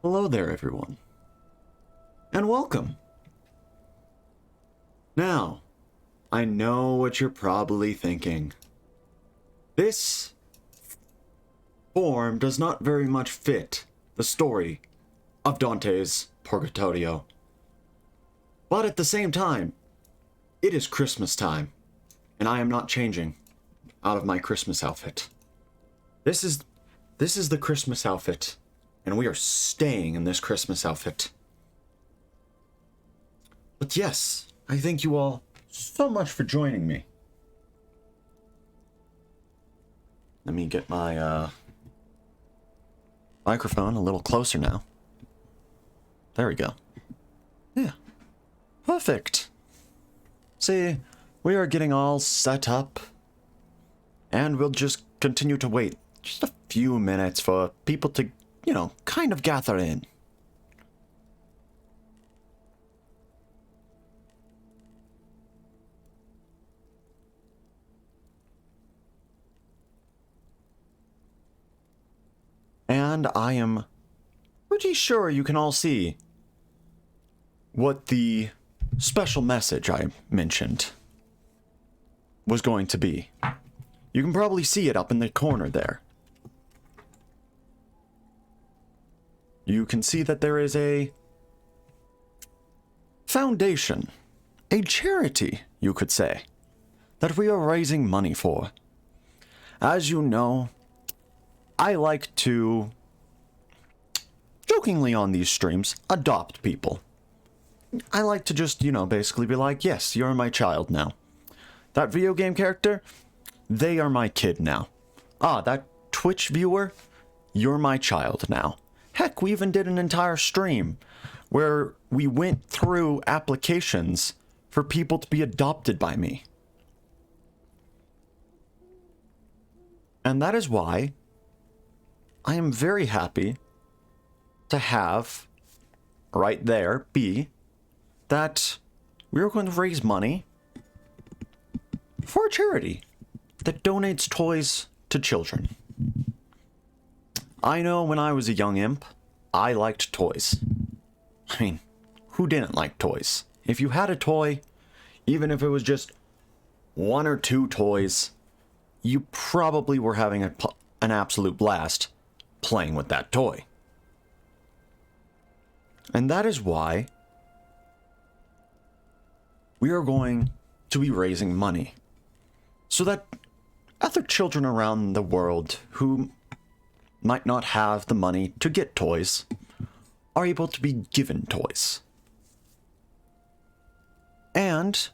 Hello there, everyone, and welcome. Now, I know what you're probably thinking. This form does not very much fit the story of Dante's Purgatorio. But at the same time, it is Christmas time, and I am not changing out of my Christmas outfit. This is the Christmas outfit, and we are staying in this Christmas outfit. But yes, I thank you all so much for joining me. Let me get my microphone a little closer now. There we go. Yeah. Perfect. See, we are getting all set up, and we'll just continue to wait just a few minutes for people to, kind of gather in. And I am pretty sure you can all see what the special message I mentioned was going to be. You can probably see it up in the corner there. You can see that there is a foundation, a charity, you could say, that we are raising money for. As you know, I like to, jokingly on these streams, adopt people. I like to just, basically be like, yes, you're my child now. That video game character, they are my kid now. Ah, that Twitch viewer, you're my child now. Heck, we even did an entire stream where we went through applications for people to be adopted by me. And that is why I am very happy to have right there be that we're going to raise money for a charity that donates toys to children. I know when I was a young imp, I liked toys. I mean, who didn't like toys? If you had a toy, even if it was just one or two toys, you probably were having an absolute blast playing with that toy. And that is why we are going to be raising money so that other children around the world who might not have the money to get toys are able to be given toys. And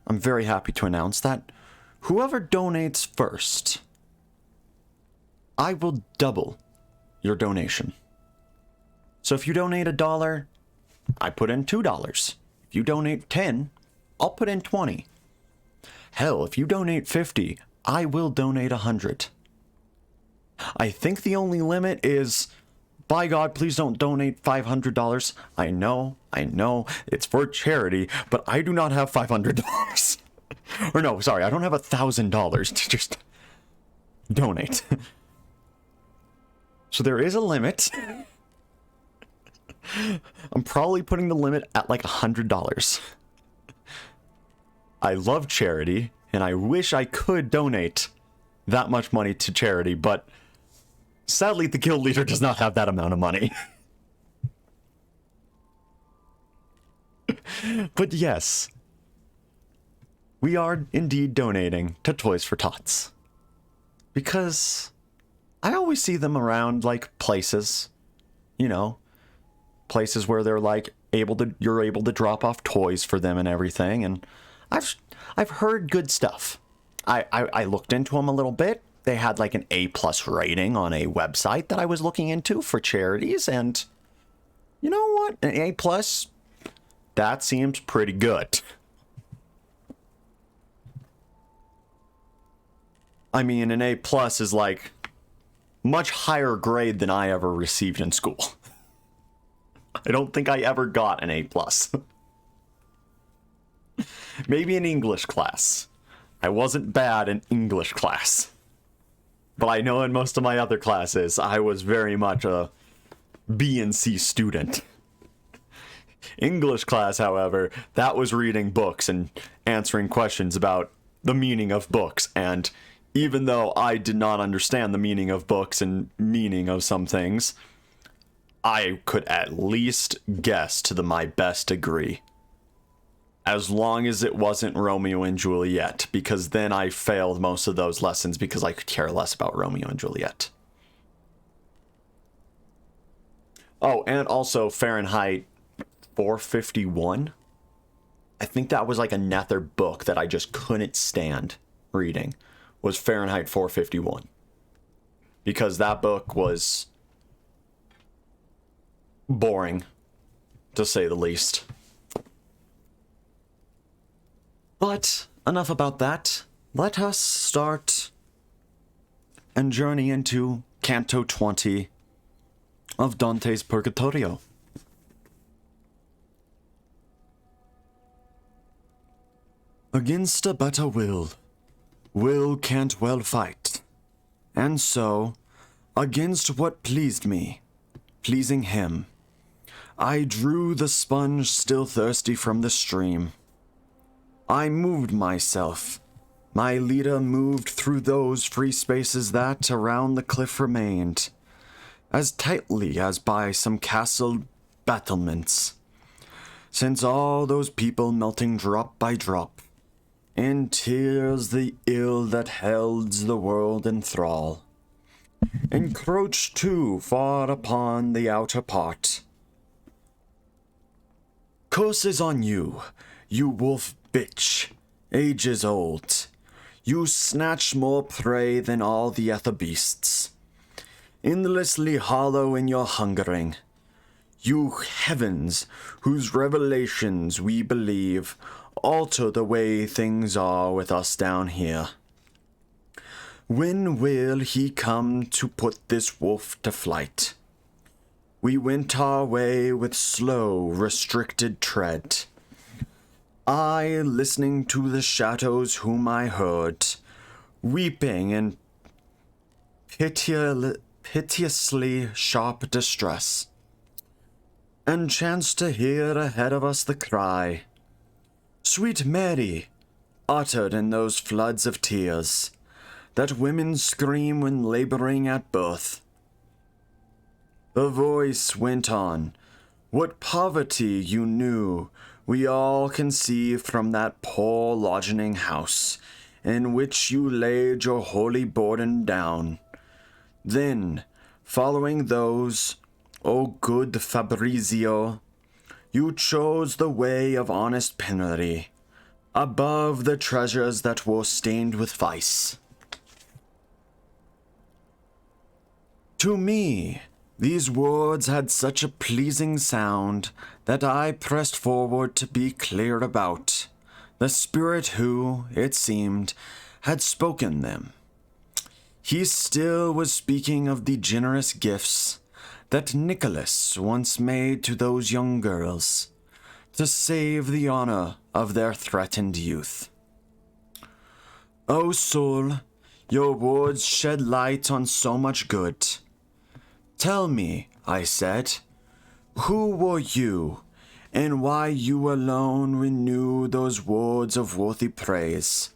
I'm very happy to announce that whoever donates first, I will double your donation. So if you donate $1, I put in $2. If you donate 10, I'll put in 20. Hell, if you donate 50, I will donate 100. I think the only limit is, by God, please don't donate $500. I know, it's for charity, but I do not have $500. Or no, sorry, I don't have $1,000 to just donate. So there is a limit. I'm probably putting the limit at like $100. I love charity, and I wish I could donate that much money to charity, but sadly the guild leader does not have that amount of money. But yes, we are indeed donating to Toys for Tots. Because I always see them around, like, places, places where they're like you're able to drop off toys for them and everything, and I've heard good stuff. I looked into them a little bit. They had like an A+ rating on a website that I was looking into for charities, and you know what? An A+, that seems pretty good. I mean, an A+ is like much higher grade than I ever received in school. I don't think I ever got an A+. Maybe in English class. I wasn't bad in English class. But I know in most of my other classes, I was very much a B and C student. English class, however, that was reading books and answering questions about the meaning of books. And even though I did not understand the meaning of books and meaning of some things, I could at least guess to my best degree. As long as it wasn't Romeo and Juliet, because then I failed most of those lessons because I could care less about Romeo and Juliet. Oh, and also Fahrenheit 451. I think that was like another book that I just couldn't stand reading, was Fahrenheit 451. Because that book was boring, to say the least. But enough about that. Let us start and journey into Canto 20 of Dante's Purgatorio. Against a better will can't well fight, and so, against what pleased me, pleasing him, I drew the sponge still thirsty from the stream. I moved myself. My leader moved through those free spaces that around the cliff remained, as tightly as by some castled battlements, since all those people melting drop by drop, in tears the ill that held the world in thrall, encroached too far upon the outer part. Curses on you, you wolf bitch, ages old. You snatch more prey than all the other beasts. Endlessly hollow in your hungering. You heavens, whose revelations we believe alter the way things are with us down here. When will he come to put this wolf to flight? We went our way with slow, restricted tread. I, listening to the shadows whom I heard, weeping in piteously sharp distress, and chanced to hear ahead of us the cry, Sweet Mary, uttered in those floods of tears, that women scream when laboring at birth. The voice went on, What poverty you knew, we all can see from that poor lodging house, in which you laid your holy burden down. Then, following those, O good Fabrizio, you chose the way of honest penury, above the treasures that were stained with vice. To me, these words had such a pleasing sound that I pressed forward to be clear about the spirit who, it seemed, had spoken them. He still was speaking of the generous gifts that Nicholas once made to those young girls to save the honor of their threatened youth. O soul, your words shed light on so much good. Tell me, I said, who were you, and why you alone renew those words of worthy praise?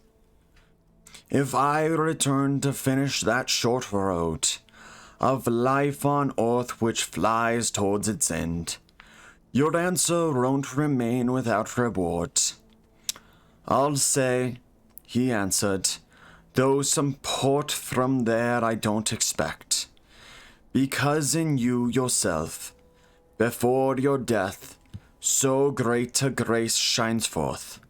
If I return to finish that short road of life on earth which flies towards its end, your answer won't remain without reward. I'll say, he answered, though some port from there I don't expect, because in you yourself, before your death, so great a grace shines forth.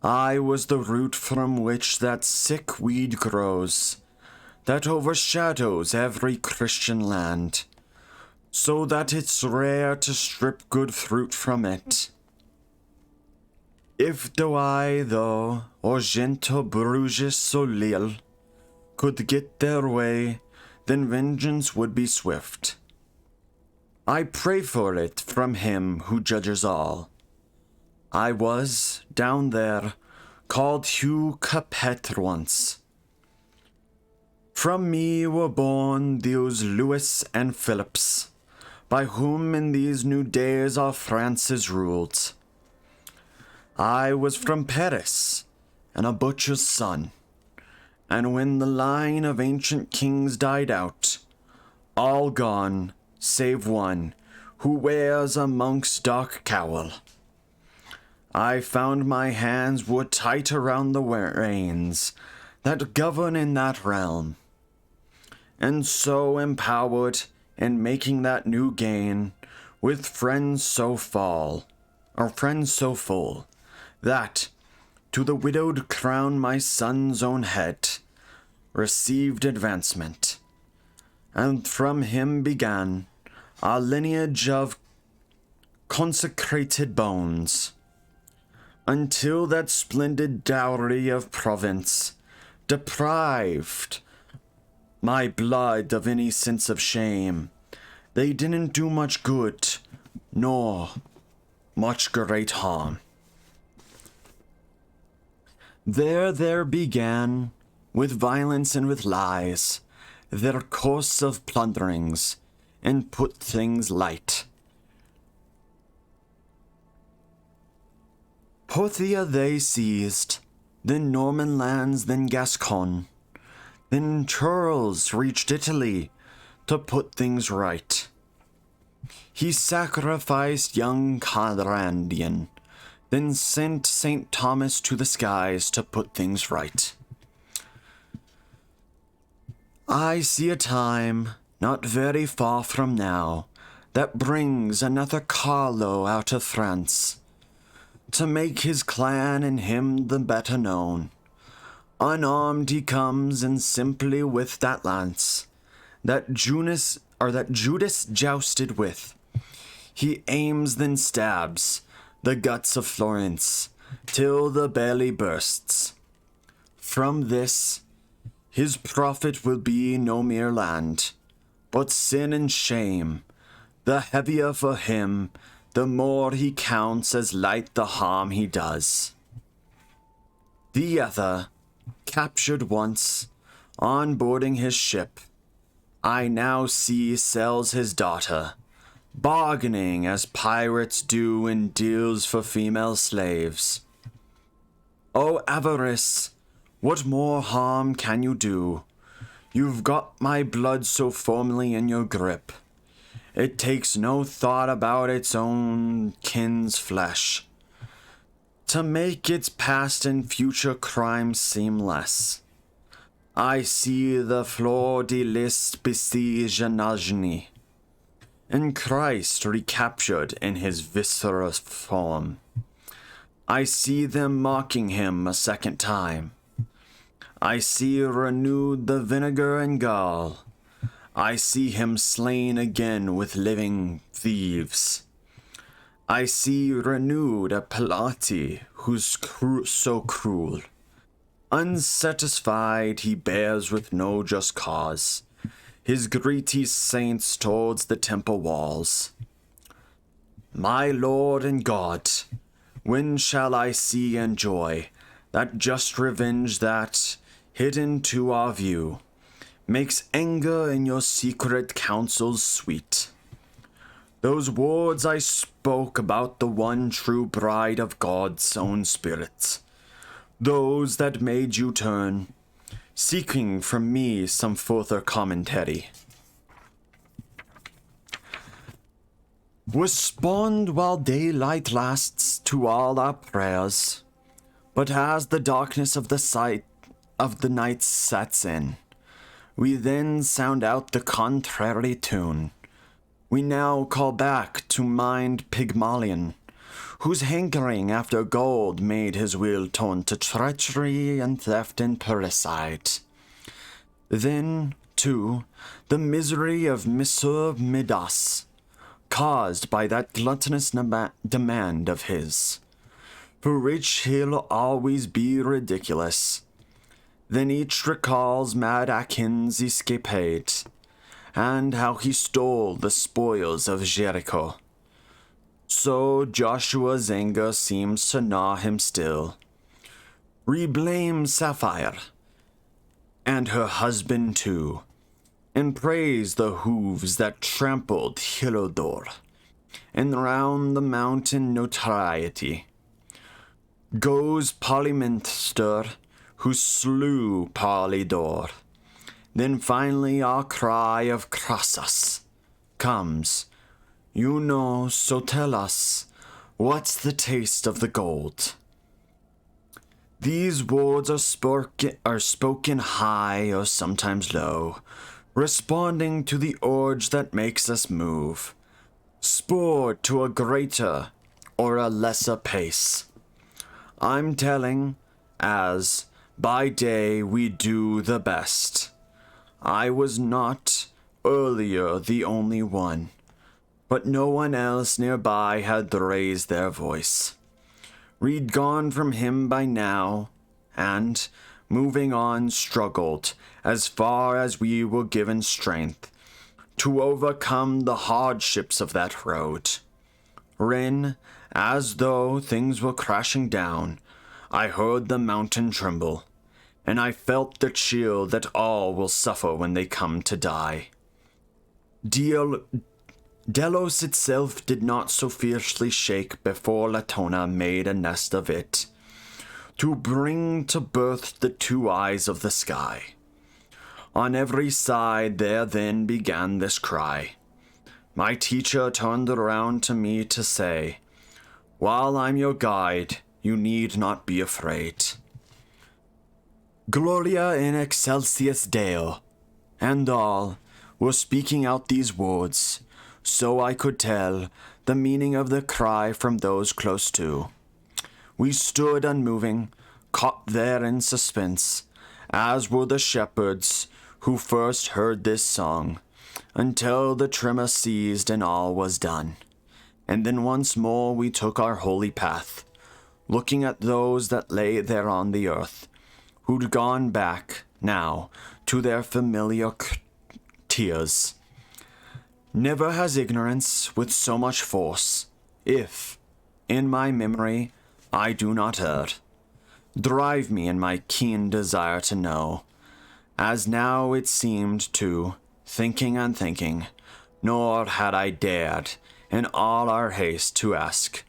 I was the root from which that sick weed grows, that overshadows every Christian land, so that it's rare to strip good fruit from it. If I, though, or gentle Bruges or Lille, could get their way, then vengeance would be swift. I pray for it from him who judges all. I was, down there, called Hugh Capet once. From me were born those Louis and Philips, by whom in these new days our France is ruled. I was from Paris, and a butcher's son, and when the line of ancient kings died out, all gone, save one, who wears a monk's dark cowl, I found my hands were tight around the reins that govern in that realm, and so empowered in making that new gain, with friends so full, that to the widowed crown my son's own head received advancement, and from him began a lineage of consecrated bones, until that splendid dowry of Provence deprived my blood of any sense of shame. They didn't do much good, nor much great harm. There began, with violence and with lies, their course of plunderings, and put things light. Porthia they seized, then Norman lands, then Gascon. Then Charles reached Italy to put things right. He sacrificed young Conradian, then sent St. Thomas to the skies to put things right. I see a time, not very far from now, that brings another Carlo out of France, to make his clan and him the better known. Unarmed he comes, and simply with that lance that Judas jousted with, he aims then stabs the guts of Florence till the belly bursts. From this his profit will be no mere land, but sin and shame, the heavier for him, the more he counts as light the harm he does. The other, captured once, on boarding his ship, I now see sells his daughter, bargaining as pirates do in deals for female slaves. O avarice, what more harm can you do? You've got my blood so firmly in your grip, it takes no thought about its own kin's flesh, to make its past and future crimes seem less. I see the fleur de lis besiege Anagni, and Christ recaptured in his viscerous form. I see them mocking him a second time. I see renewed the vinegar and gall. I see him slain again with living thieves. I see renewed a Pilate who's so cruel. Unsatisfied, he bears with no just cause his greedy saints towards the temple walls. My Lord and God, when shall I see and enjoy that just revenge that, hidden to our view, makes anger in your secret counsels sweet? Those words I spoke about the one true bride of God's own spirit, those that made you turn, seeking from me some further commentary, respond while daylight lasts to all our prayers, but as the darkness of the night sets in, we then sound out the contrary tune. We now call back to mind Pygmalion, whose hankering after gold made his will turn to treachery and theft and parricide. Then, too, the misery of Monsieur Midas, caused by that gluttonous demand of his, for which he'll always be ridiculous. Then each recalls mad Achan's escapade, and how he stole the spoils of Jericho. So Joshua's anger seems to gnaw him still. Reblame Sapphire, and her husband too, and praise the hooves that trampled Hilodor, and round the mountain notoriety goes Polyminster, who slew Polydor. Then finally our cry of Crassus comes. You know, so tell us, what's the taste of the gold? These words are spoken high or sometimes low, responding to the urge that makes us move, spurred to a greater or a lesser pace. I'm telling, as by day we do the best. I was not earlier the only one, but no one else nearby had raised their voice. We'd gone from him by now, and, moving on, struggled as far as we were given strength to overcome the hardships of that road. When, as though things were crashing down, I heard the mountain tremble, and I felt the chill that all will suffer when they come to die. Delos itself did not so fiercely shake before Latona made a nest of it, to bring to birth the two eyes of the sky. On every side there then began this cry. My teacher turned around to me to say, while I'm your guide, you need not be afraid. Gloria in excelsis Deo, and all were speaking out these words, so I could tell the meaning of the cry from those close to. We stood unmoving, caught there in suspense, as were the shepherds who first heard this song, until the tremor ceased and all was done. And then once more we took our holy path, looking at those that lay there on the earth, who'd gone back, now, to their familiar tears. Never has ignorance with so much force, if, in my memory, I do not err, drive me in my keen desire to know, as now it seemed to, thinking and thinking, nor had I dared, in all our haste, to ask,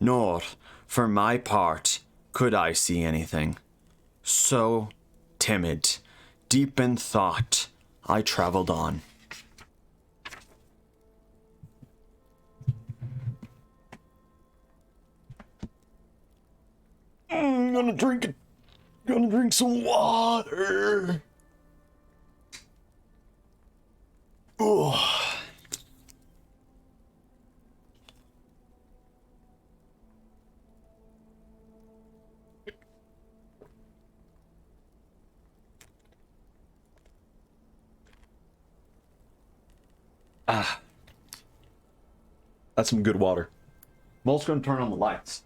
nor, for my part, could I see anything. So, timid, deep in thought, I traveled on. I'm gonna drink some water. Oh. Ah. That's some good water. I'm also gonna turn on the lights.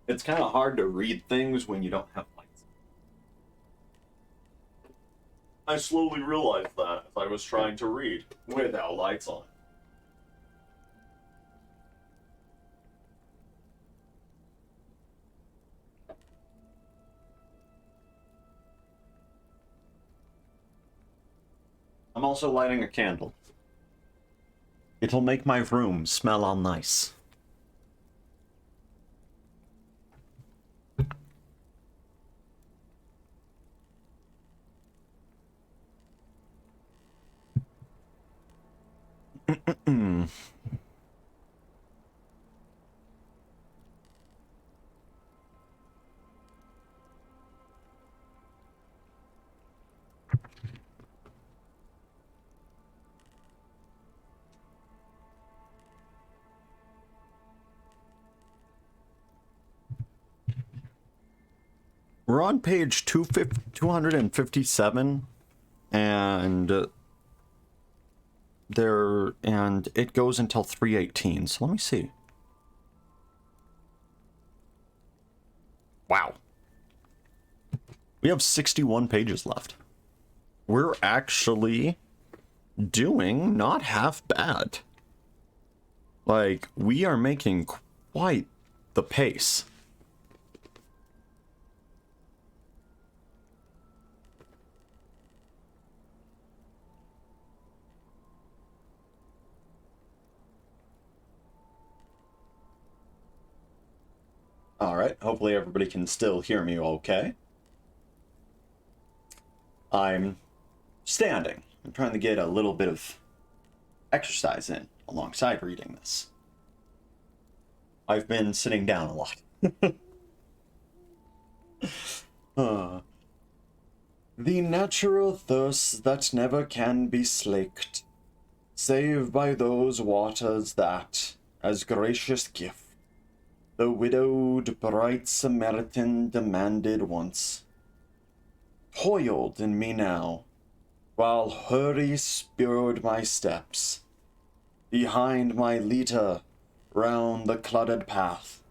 It's kind of hard to read things when you don't have lights. I slowly realized that as I was trying to read without lights on. I'm also lighting a candle. It'll make my room smell all nice. We're on page 257, and it goes until 318. So let me see. Wow. We have 61 pages left. We're actually doing not half bad. Like, we are making Why, the pace. Alright, hopefully everybody can still hear me okay. I'm standing. I'm trying to get a little bit of exercise in alongside reading this. I've been sitting down a lot. The natural thirst that never can be slaked, save by those waters that, as gracious gift, the widowed bright Samaritan demanded once, toiled in me now, while hurry spurred my steps, behind my leader, round the cluttered path,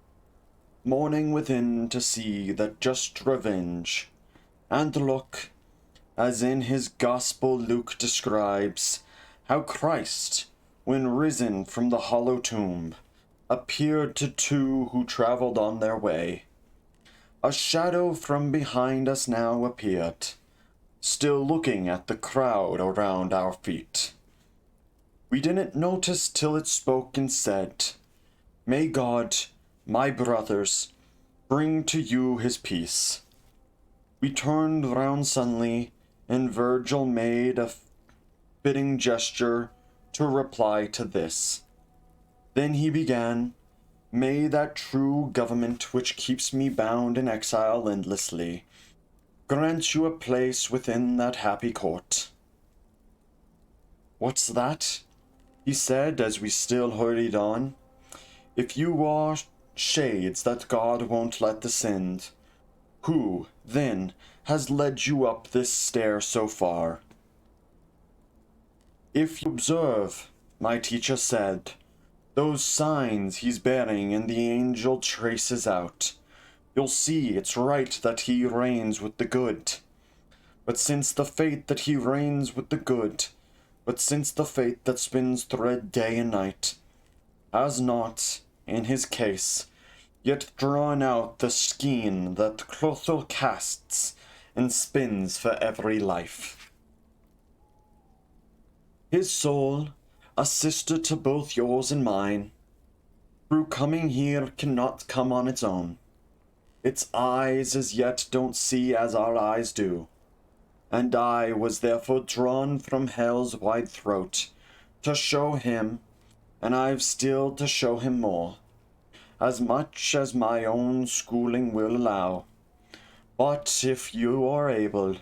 mourning within to see that just revenge, and look, as in his gospel Luke describes, how Christ, when risen from the hollow tomb, appeared to two who traveled on their way. A shadow from behind us now appeared, still looking at the crowd around our feet. We didn't notice till it spoke and said, "May God, my brothers, bring to you his peace." We turned round suddenly, and Virgil made a fitting gesture to reply to this. Then he began, "May that true government which keeps me bound in exile endlessly grant you a place within that happy court." "What's that?" he said as we still hurried on. "If you are shades that God won't let descend, who, then, has led you up this stair so far?" "If you observe," my teacher said, "those signs he's bearing and the angel traces out, you'll see it's right that he reigns with the good. But since the fate that he reigns with the good, but since the fate that spins thread day and night, has not, in his case, yet drawn out the skein that Clothel casts and spins for every life. His soul, a sister to both yours and mine, through coming here cannot come on its own. Its eyes as yet don't see as our eyes do, and I was therefore drawn from hell's wide throat to show him, and I've still to show him more, as much as my own schooling will allow. But if you are able,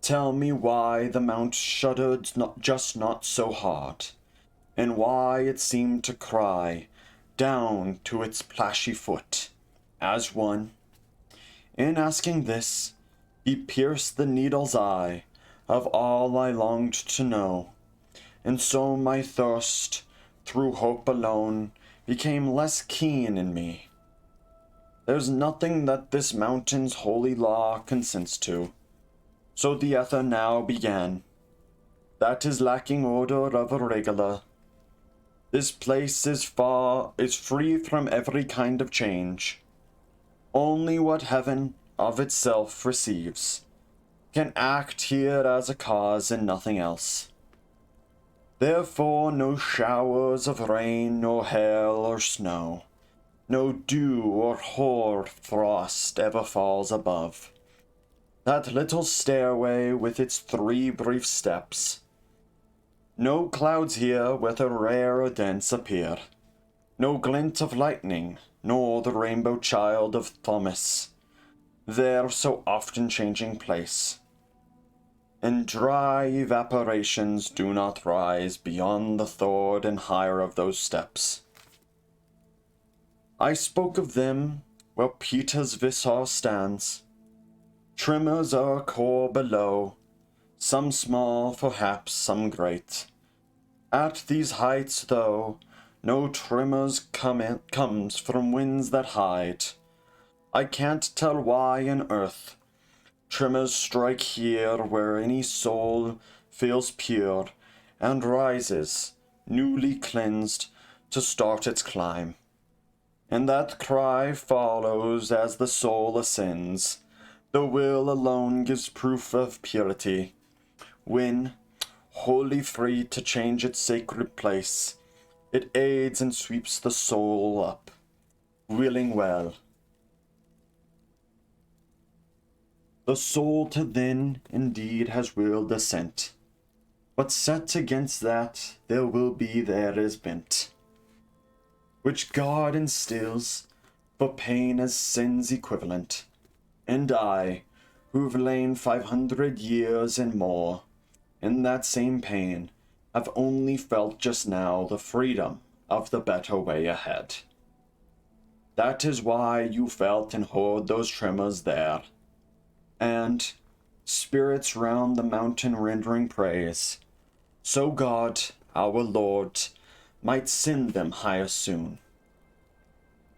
tell me why the mount shuddered not so hard, and why it seemed to cry down to its plashy foot, as one. In asking this, he pierced the needle's eye of all I longed to know, and so my thirst, through hope alone, became less keen in me. There's nothing that this mountain's holy law consents to, so the ether now began, that is lacking order of a regular. This place is free from every kind of change. Only what heaven of itself receives can act here as a cause and nothing else. Therefore no showers of rain nor hail or snow, no dew or hoar frost ever falls above that little stairway with its 3 brief steps. No clouds here, whether rare or dense, appear, no glint of lightning, nor the rainbow child of Thomas, there so often changing place. And dry evaporations do not rise beyond the third and higher of those steps. I spoke of them where Peter's visor stands. Tremors are a core below, some small, perhaps some great. At these heights, though, no tremors comes from winds that hide. I can't tell why on earth tremors strike here where any soul feels pure and rises, newly cleansed, to start its climb. And that cry follows as the soul ascends. The will alone gives proof of purity. When, wholly free to change its sacred place, it aids and sweeps the soul up, willing well. The soul to then indeed has willed assent, but set against that there will be there is bent, which God instills, for pain as sin's equivalent. And I, who've lain 500 years and more in that same pain, have only felt just now the freedom of the better way ahead. That is why you felt and heard those tremors there, and spirits round the mountain rendering praise, so God, our Lord, might send them higher soon.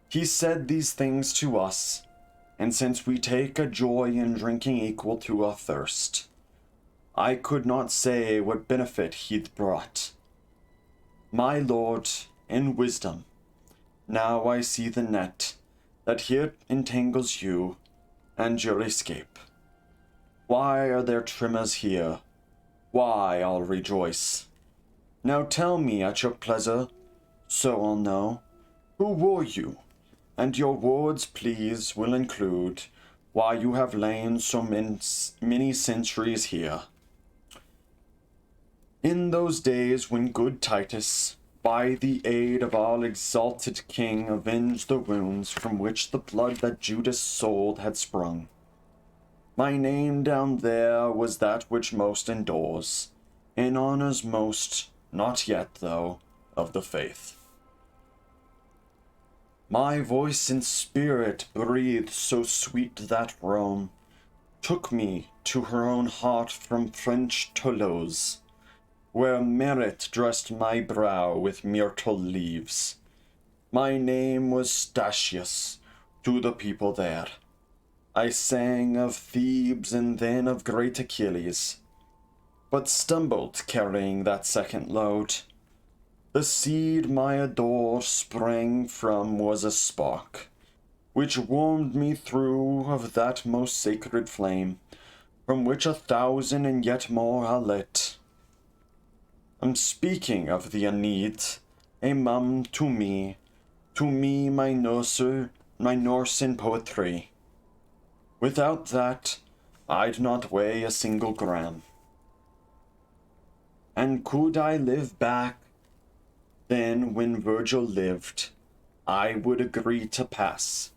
He said these things to us, and since we take a joy in drinking equal to our thirst, I could not say what benefit he'd brought. My Lord, in wisdom, now I see the net that here entangles you and your escape. Why are there tremors here? Why I'll rejoice. Now tell me at your pleasure, so I'll know, who were you? And your words, please, will include why you have lain so many centuries here. In those days when good Titus, by the aid of our exalted king, avenged the wounds from which the blood that Judas sold had sprung, my name down there was that which most endures, and honors most, not yet, though, of the faith. My voice and spirit breathed so sweet that Rome took me to her own heart from French Toulouse, where merit dressed my brow with myrtle leaves. My name was Statius to the people there. I sang of Thebes and then of great Achilles, but stumbled carrying that second load. The seed my adore sprang from was a spark, which warmed me through of that most sacred flame, from which 1,000 and yet more are lit. I'm speaking of the Aeneid, a mum to me my nurse in poetry. Without that, I'd not weigh a single gram. And could I live back then when Virgil lived, I would agree to pass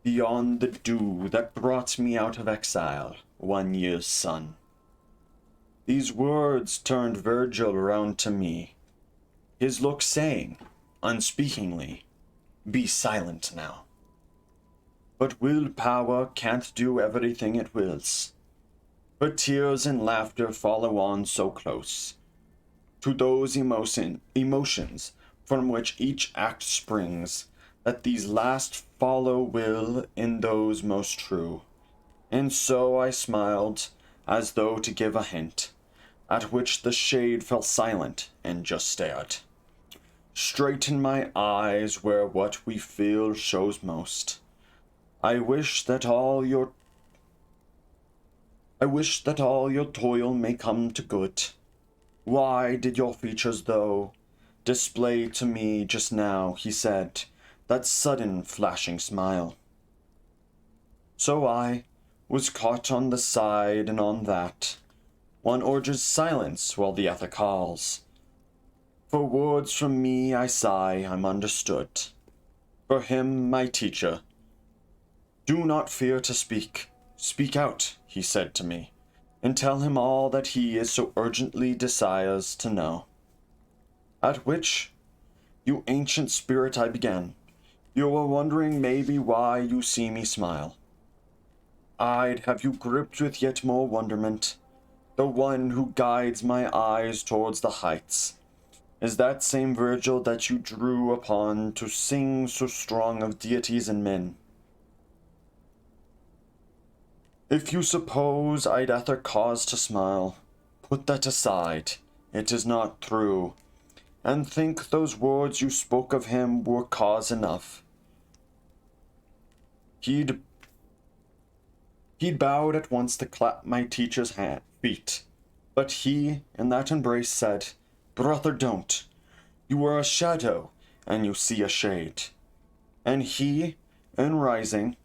beyond the dew that brought me out of exile, 1 year's sun. These words turned Virgil round to me, his look saying, unspeakingly, be silent now. But willpower can't do everything it wills, for tears and laughter follow on so close to those emotions from which each act springs, that these last follow will in those most true. And so I smiled, as though to give a hint, at which the shade fell silent and just stared straight in my eyes, where what we feel shows most. I wish that all your toil may come to good. Why did your features, though, display to me just now, he said, that sudden flashing smile? So I was caught on the side and on that. One urges silence while the other calls. For words from me I sigh, I'm understood. For him, my teacher, do not fear to speak. Speak out, he said to me, and tell him all that he is so urgently desires to know. At which, you ancient spirit, I began, you are wondering maybe why you see me smile. I'd have you gripped with yet more wonderment. The one who guides my eyes towards the heights is that same Virgil that you drew upon to sing so strong of deities and men. If you suppose I'd other cause to smile, put that aside, it is not true, and think those words you spoke of him were cause enough. He'd bowed at once to clap my teacher's feet. But he, in that embrace, said, "Brother, don't. You are a shadow, and you see a shade." And he, in rising,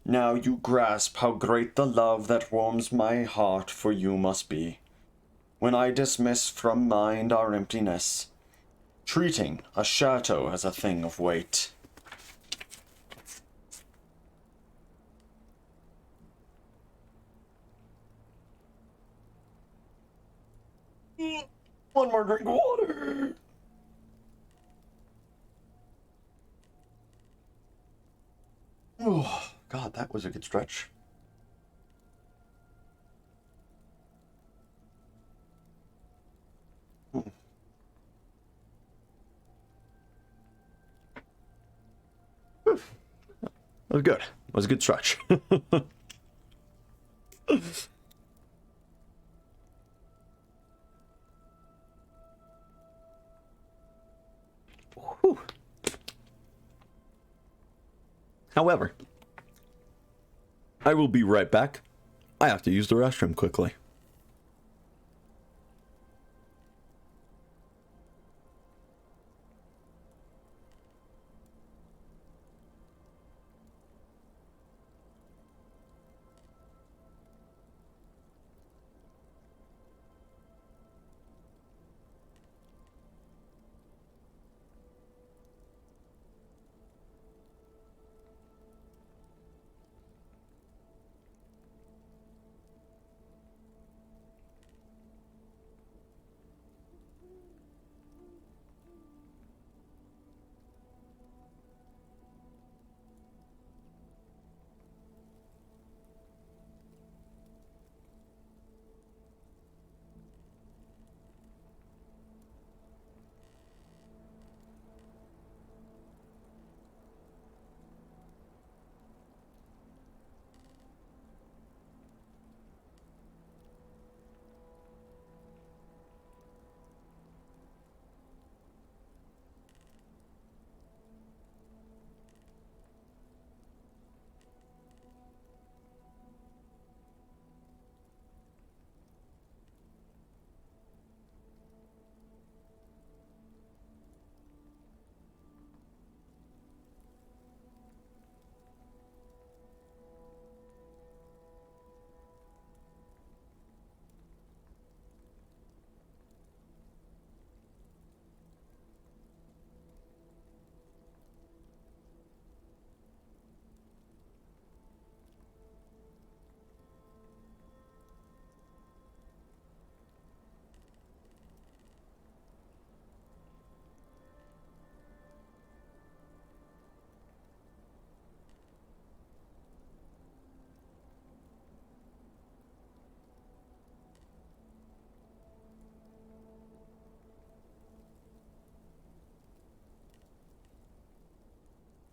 "Now you grasp how great the love that warms my heart for you must be, when I dismiss from mind our emptiness, treating a shadow as a thing of weight." One more drink of water. Oh, God, that was a good stretch. That was good. It was a good stretch. Whew. However, I will be right back. I have to use the restroom quickly.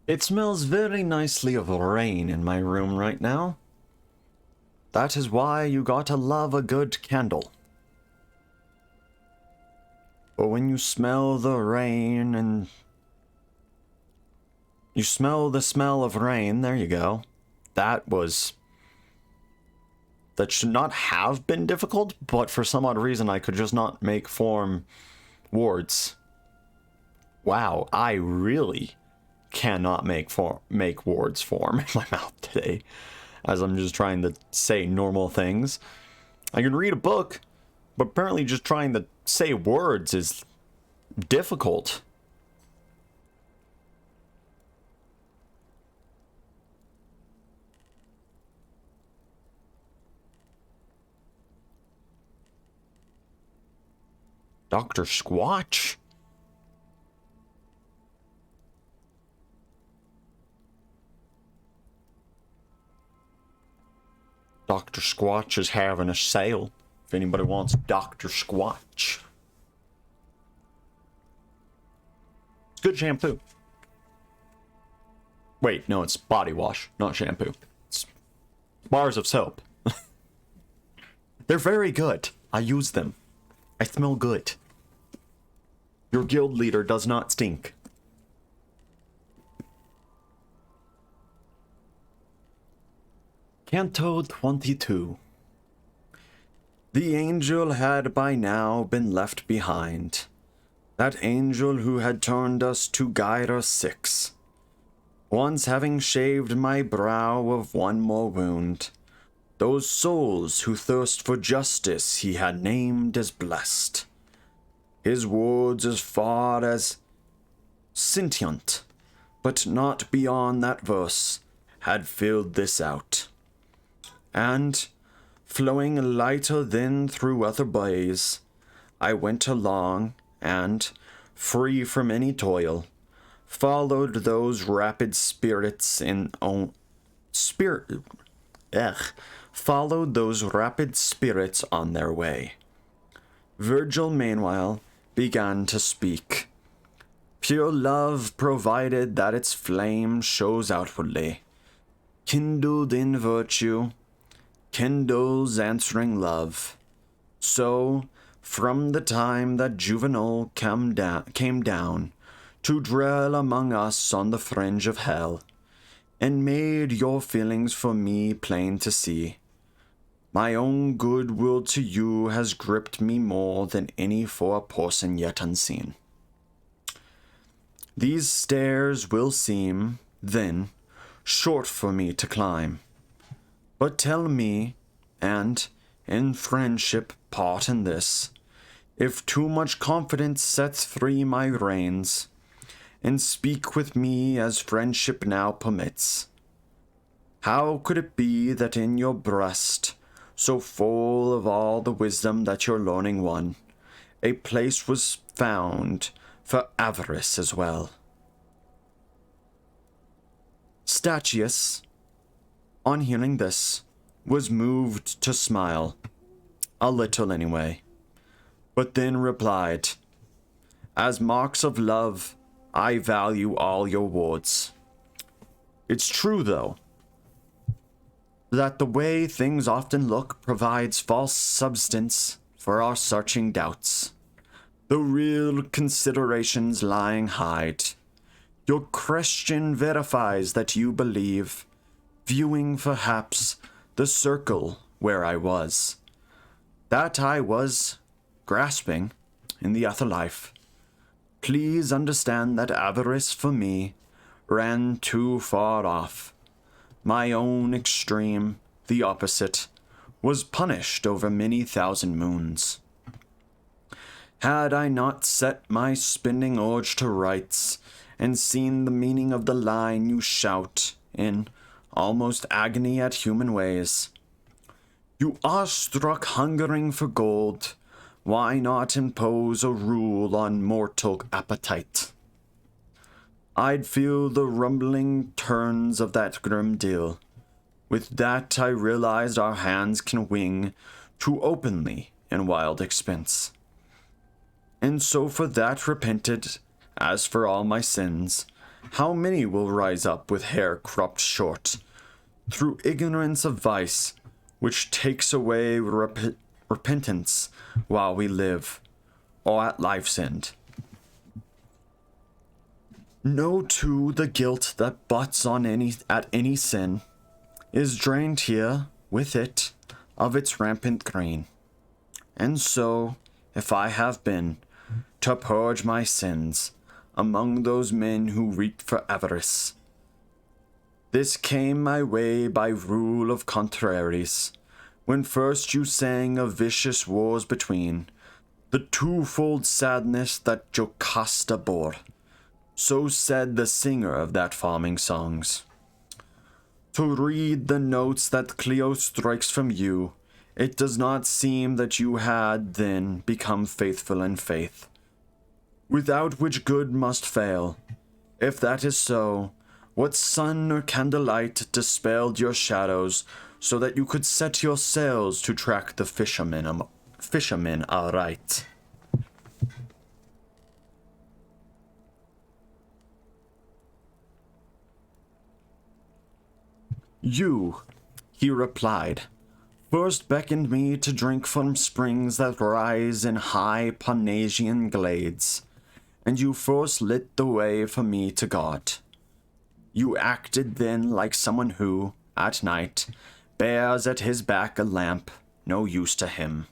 It smells very nicely of rain in my room right now. That is why you gotta love a good candle. But when you smell the rain and you smell the smell of rain, there you go. That should not have been difficult, but for some odd reason I could just not make form words. Wow, I really cannot make words form in my mouth today, as I'm just trying to say normal things. I can read a book, but apparently just trying to say words is difficult. Dr. Squatch? Dr. Squatch is having a sale. If anybody wants Dr. Squatch. It's good shampoo. Wait, no, it's body wash, not shampoo. It's bars of soap. They're very good. I use them. I smell good. Your guild leader does not stink. Canto 22. The angel had by now been left behind, that angel who had turned us to guide our six. Once having shaved my brow of one more wound, those souls who thirst for justice he had named as blessed. His words as far as sentient, but not beyond that verse, had filled this out. And, flowing lighter than through other bays, I went along, and, free from any toil, followed those rapid spirits followed those rapid spirits on their way. Virgil, meanwhile, began to speak. Pure love provided that its flame shows outwardly. Kindled in virtue, kindles answering love. So, from the time that Juvenal came down to dwell among us on the fringe of hell, and made your feelings for me plain to see, my own good will to you has gripped me more than any for a person yet unseen. These stairs will seem, then, short for me to climb. But tell me, and, in friendship, part in this, if too much confidence sets free my reins, and speak with me as friendship now permits. How could it be that in your breast, so full of all the wisdom that your learning won, a place was found for avarice as well? Statius, on hearing this, was moved to smile, a little anyway, but then replied, as marks of love, I value all your words. It's true, though, that the way things often look provides false substance for our searching doubts. The real considerations lying hide. Your question verifies that you believe, viewing perhaps the circle where I was, that I was grasping in the other life. Please understand that avarice for me ran too far off. My own extreme, the opposite, was punished over many thousand moons. Had I not set my spinning urge to rights, and seen the meaning of the line you shout in almost agony at human ways, you are struck hungering for gold, why not impose a rule on mortal appetite? I'd feel the rumbling turns of that grim deal. With that I realized our hands can wing too openly in wild expense. And so for that repented, as for all my sins, how many will rise up with hair cropped short, through ignorance of vice, which takes away repentance while we live, or at life's end. Know too the guilt that butts on at any sin is drained here with it of its rampant grain. And so, if I have been to purge my sins among those men who reap for avarice, this came my way by rule of contraries, when first you sang of vicious wars between, the twofold sadness that Jocasta bore. So said the singer of that farming songs. To read the notes that Cleo strikes from you, it does not seem that you had then become faithful in faith, without which good must fail. If that is so, what sun or candlelight dispelled your shadows, so that you could set your sails to track the fishermen aright? You, he replied, first beckoned me to drink from springs that rise in high Parnassian glades, and you first lit the way for me to God. You acted then like someone who, at night, bears at his back a lamp, no use to him,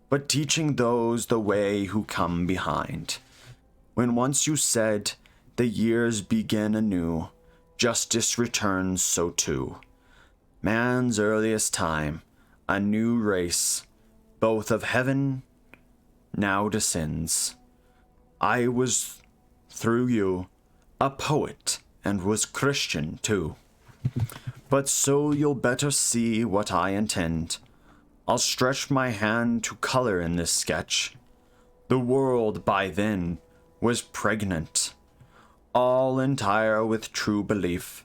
but teaching those the way who come behind. When once you said, the years begin anew, justice returns so too. Man's earliest time, a new race, both of heaven, now descends. I was, through you, a poet, and was Christian too. But so you'll better see what I intend. I'll stretch my hand to color in this sketch. The world by then was pregnant, all entire with true belief,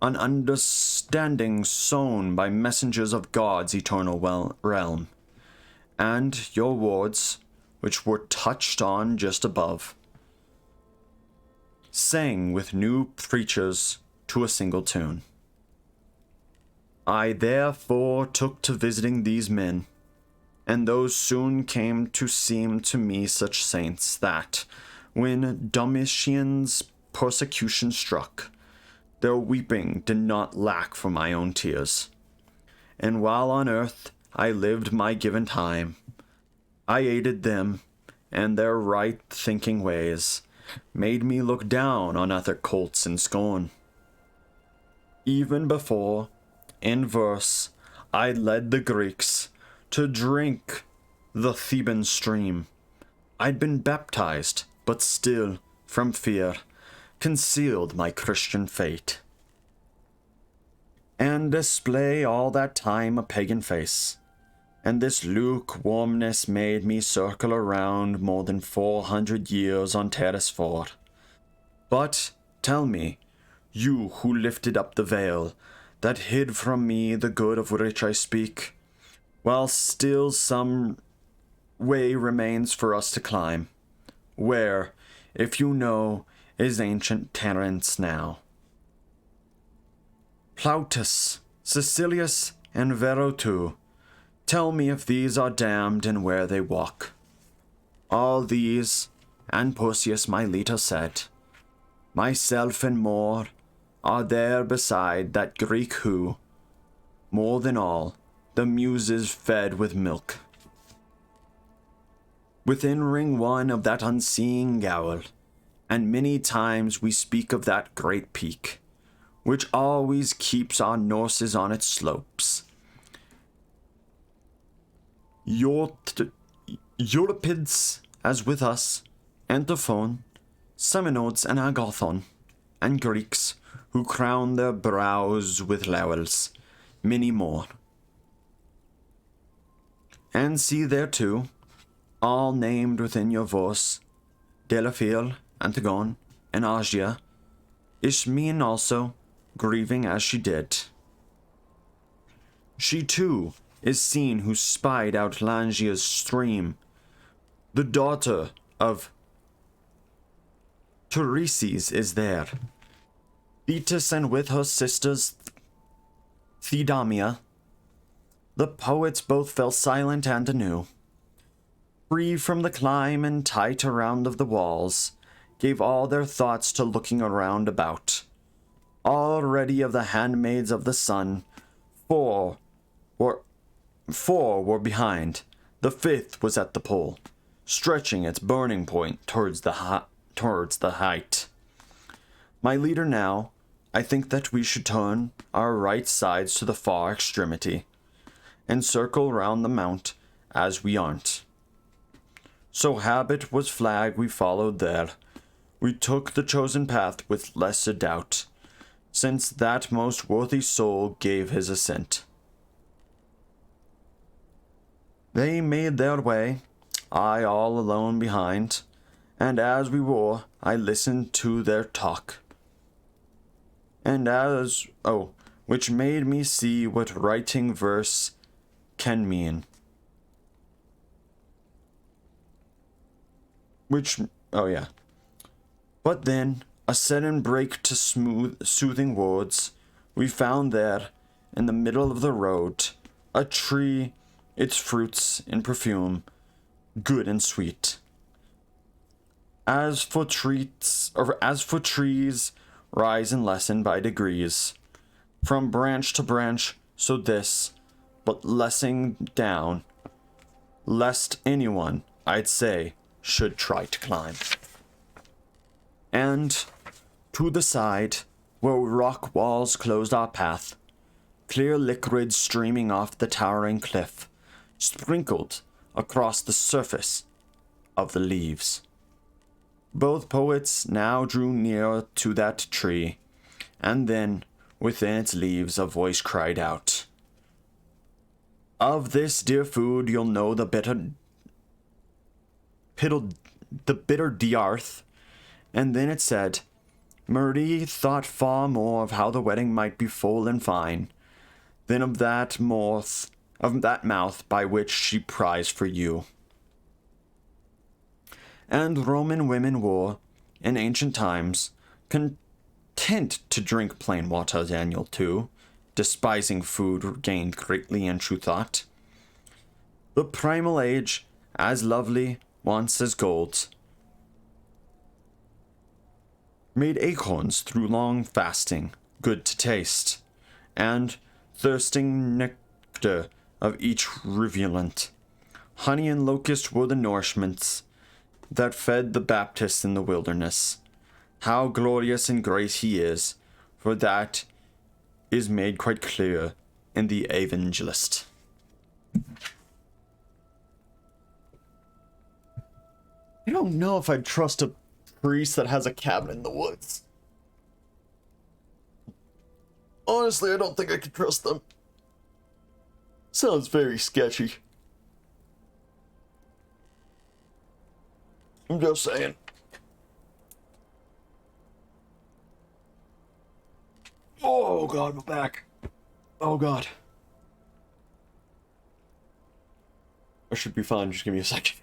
an understanding sown by messengers of God's eternal realm. And your words, which were touched on just above, sang with new preachers to a single tune. I therefore took to visiting these men, and those soon came to seem to me such saints that, when Domitian's persecution struck, their weeping did not lack for my own tears. And while on earth I lived my given time, I aided them, and their right-thinking ways made me look down on other cults in scorn. Even before, in verse, I led the Greeks to drink the Theban stream. I'd been baptized, but still, from fear, concealed my Christian fate, and display all that time a pagan face. And this lukewarmness made me circle around more than 400 years on Terrace 4. But tell me, you who lifted up the veil that hid from me the good of which I speak, while still some way remains for us to climb, where, if you know, is ancient Terence now. Plautus, Cecilius, and Vero too, tell me if these are damned and where they walk. All these, and Perseus my leader said, myself and more, are there beside that Greek who, more than all, the muses fed with milk. Within ring one of that unseeing gowl, and many times we speak of that great peak, which always keeps our nurses on its slopes. Euripides, as with us, Antiphon, Seminodes and Agathon, and Greeks, who crown their brows with laurels, many more. And see there too, all named within your verse, Delafield, Antigone, and Agia, Ismene also, grieving as she did. She too is seen who spied out Langia's stream, the daughter of Tereses is there, Thetis, and with her sisters Theodamia. The poets both fell silent and anew, free from the climb and tight around of the walls, gave all their thoughts to looking around about. Already of the handmaids of the sun, four were behind, the fifth was at the pole, stretching its burning point towards the height. My leader now, I think that we should turn our right sides to the far extremity, and circle round the mount as we aren't. So habit was flag we followed there. We took the chosen path with less a doubt, since that most worthy soul gave his assent. They made their way, I all alone behind, and as we were, I listened to their talk. Which made me see what writing verse can mean. But then, a sudden break to soothing words, we found there, in the middle of the road, a tree, its fruits in perfume, good and sweet. As for trees, rise and lessen by degrees, from branch to branch, So this, but lessing down, lest anyone, I'd say, should try to climb. And to the side, where rock walls closed our path, clear liquid streaming off the towering cliff, sprinkled across the surface of the leaves. Both poets now drew near to that tree, and then, within its leaves, a voice cried out, "Of this dear food you'll know the bitter dearth." And then it said, Marie thought far more of how the wedding might be full and fine, than of that mouth by which she prized for you. And Roman women were, in ancient times, content to drink plain water, Daniel, too, despising food gained greatly in true thought. The primal age, as lovely once as gold, made acorns through long fasting good to taste, and thirsting nectar of each rivulet. Honey and locust were the nourishments that fed the Baptist in the wilderness. How glorious in grace he is, for that is made quite clear in the Evangelist. I don't know if I'd trust a priest that has a cabin in the woods. Honestly, I don't think I could trust them. Sounds very sketchy. I'm just saying. Oh god, my back. Oh god. I should be fine, just give me a second.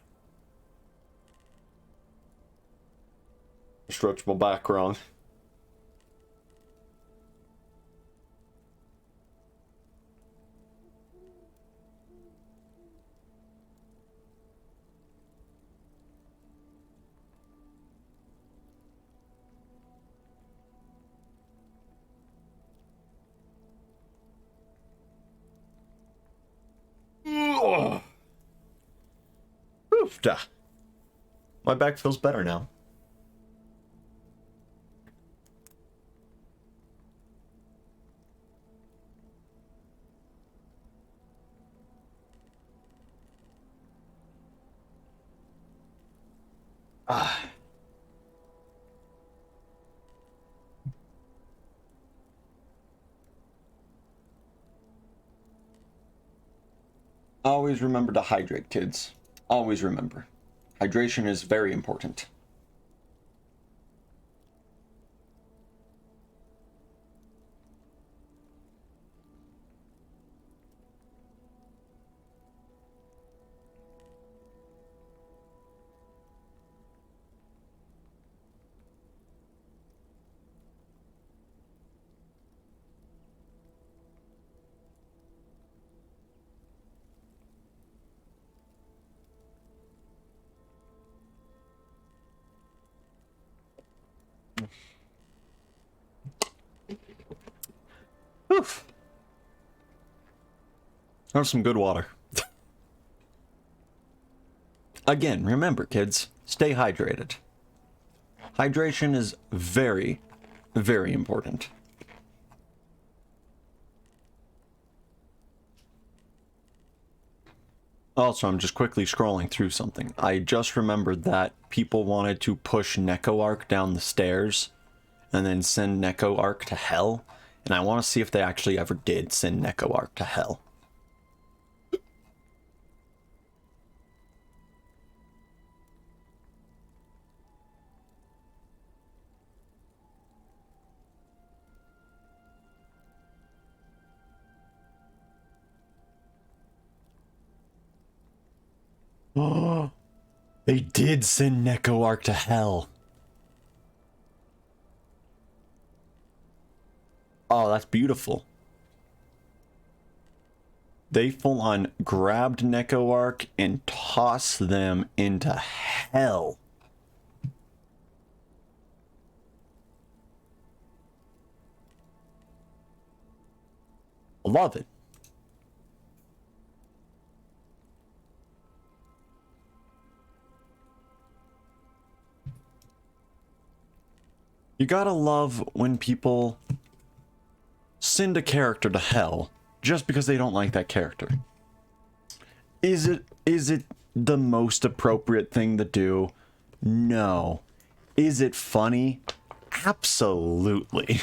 Stretch my back wrong. Oofda. My back feels better now. Always remember to hydrate, kids. Always remember. Hydration is very important. Oof. That was some good water. Again, remember, kids, stay hydrated. Hydration is very, very important. Also, I'm just quickly scrolling through something. I just remembered that people wanted to push NecoArc down the stairs and then send NecoArc to hell. And I want to see if they actually ever did send NecoArc to hell. Oh, they did send NecoArc to hell. Oh, that's beautiful. They full on grabbed NecoArc and tossed them into hell. Love it. You gotta love when people send a character to hell just because they don't like that character. Is it the most appropriate thing to do? No. Is it funny? Absolutely.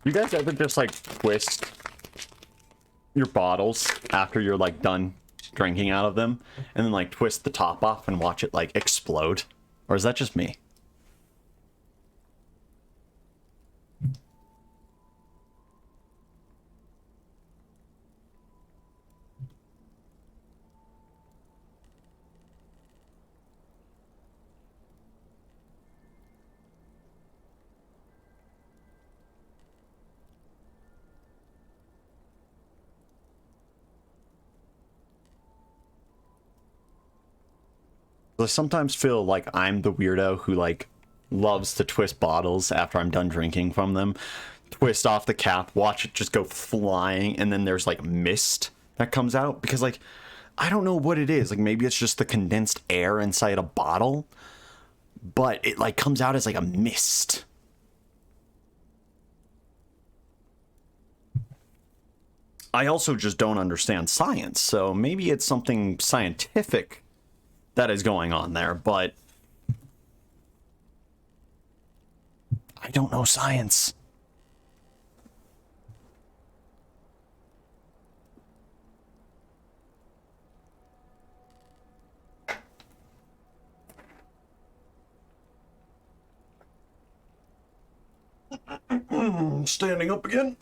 You guys ever just like twist your bottles after you're like done drinking out of them and then like twist the top off and watch it like explode? Or is that just me? I sometimes feel like I'm the weirdo who like loves to twist bottles after I'm done drinking from them. Twist off the cap, watch it just go flying, and then there's like mist that comes out because like I don't know what it is. Like maybe it's just the condensed air inside a bottle, but it like comes out as like a mist. I also just don't understand science, so maybe it's something scientific that is going on there, but I don't know science. Standing up again.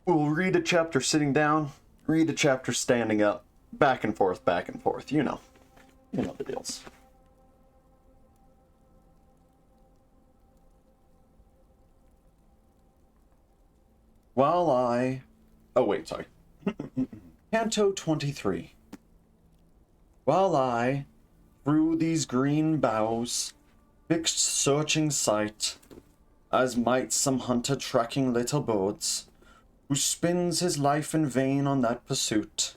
We'll read a chapter sitting down, read a chapter standing up, back and forth, back and forth. You know the deals. Oh wait, sorry. Canto 23. While I, through these green boughs, fixed searching sight, as might some hunter tracking little birds, who spends his life in vain on that pursuit,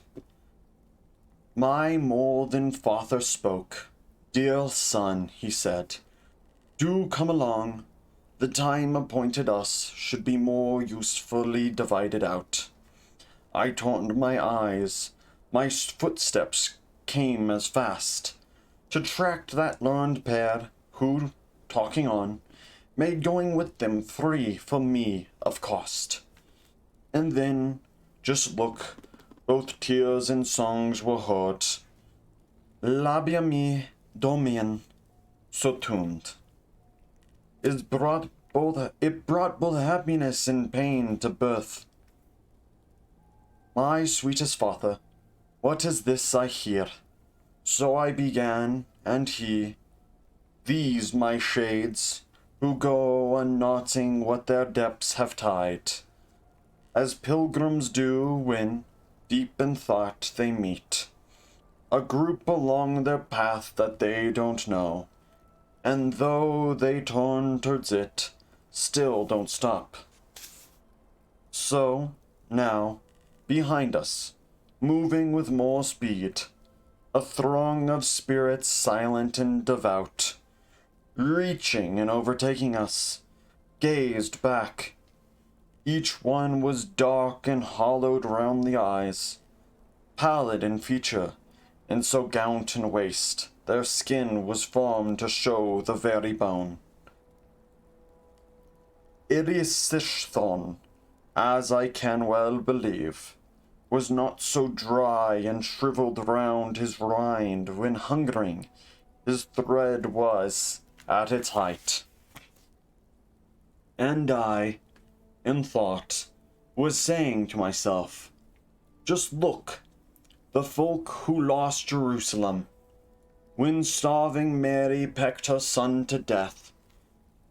my more than father spoke. Dear son, he said, do come along. The time appointed us should be more usefully divided out. I turned my eyes, my footsteps came as fast, to track that learned pair, who, talking on, made going with them free for me of cost. And then, just look, both tears and songs were heard. Labia me domian, so tuned. It brought both happiness and pain to birth. My sweetest father, what is this I hear? So I began, and he, these my shades, who go unknotting what their depths have tied, as pilgrims do when, deep in thought, they meet a group along their path that they don't know, and though they turn towards it, still don't stop. So, now, behind us, moving with more speed, a throng of spirits silent and devout, reaching and overtaking us, gazed back. Each one was dark and hollowed round the eyes, pallid in feature, and so gaunt in waist, their skin was formed to show the very bone. Irisiththon, as I can well believe, was not so dry and shriveled round his rind when hungering his thread was at its height. And I, in thought, was saying to myself, just look, the folk who lost Jerusalem, when starving Mary pecked her son to death.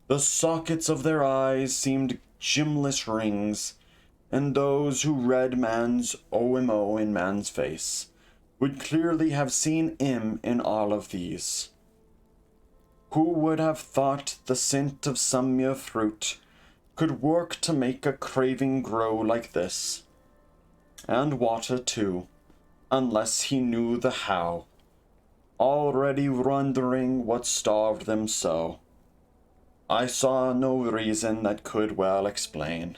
The sockets of their eyes seemed gemless rings, and those who read man's OMO in man's face would clearly have seen him in all of these. Who would have thought the scent of some mere fruit could work to make a craving grow like this? And water, too, unless he knew the how, already wondering what starved them so. I saw no reason that could well explain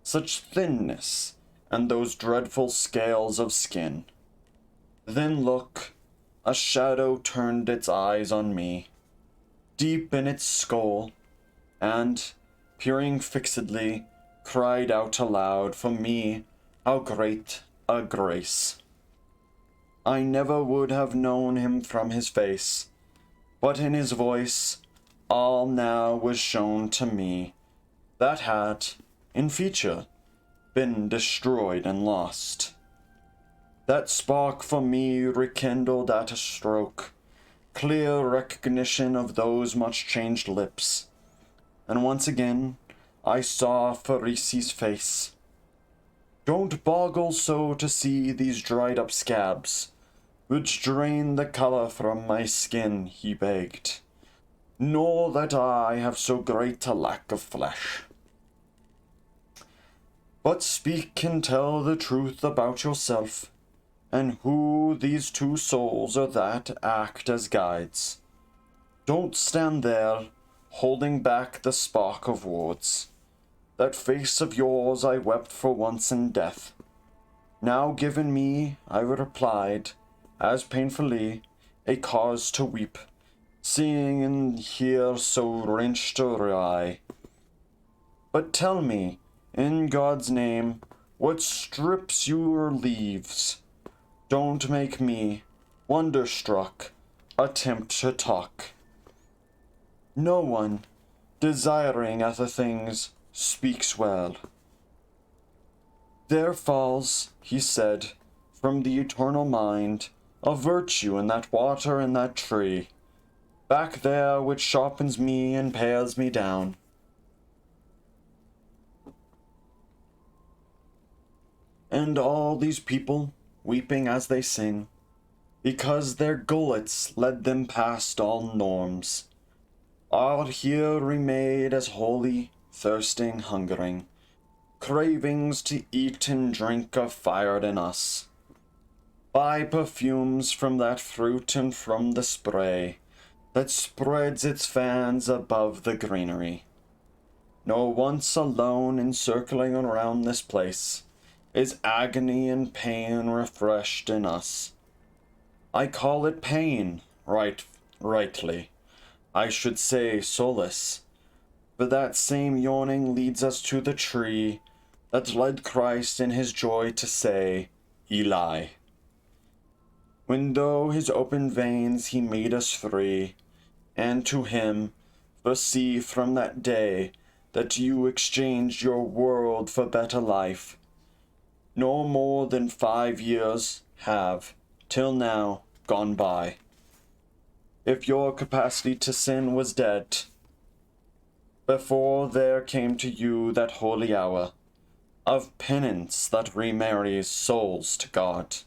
such thinness and those dreadful scales of skin. Then look, a shadow turned its eyes on me, deep in its skull, and, peering fixedly, cried out aloud for me how great a grace. I never would have known him from his face, but in his voice all now was shown to me that had, in feature, been destroyed and lost. That spark for me rekindled at a stroke, clear recognition of those much changed lips, and once again I saw Pharisie's face. Don't boggle so to see these dried up scabs, which drain the color from my skin, he begged, nor that I have so great a lack of flesh. But speak and tell the truth about yourself, and who these two souls are that act as guides. Don't stand there, holding back the spark of words. That face of yours I wept for once in death. Now given me, I replied, as painfully, a cause to weep, seeing and hear so wrenched awry. But tell me, in God's name, what strips your leaves? Don't make me, wonderstruck, attempt to talk. No one, desiring other things, speaks well. There falls, he said, from the eternal mind, a virtue in that water and that tree, back there which sharpens me and pares me down. And all these people, weeping as they sing, because their gullets led them past all norms, are here remade as holy, thirsting, hungering. Cravings to eat and drink are fired in us by perfumes from that fruit and from the spray that spreads its fans above the greenery. Nor once alone encircling around this place is agony and pain refreshed in us. I call it pain, rightly. I should say solace, for that same yawning leads us to the tree that led Christ in his joy to say, Eli. When through his open veins he made us free, and to him, foresee from that day that you exchanged your world for better life. No more than 5 years have, till now, gone by. If your capacity to sin was dead, before there came to you that holy hour of penance that remarries souls to God,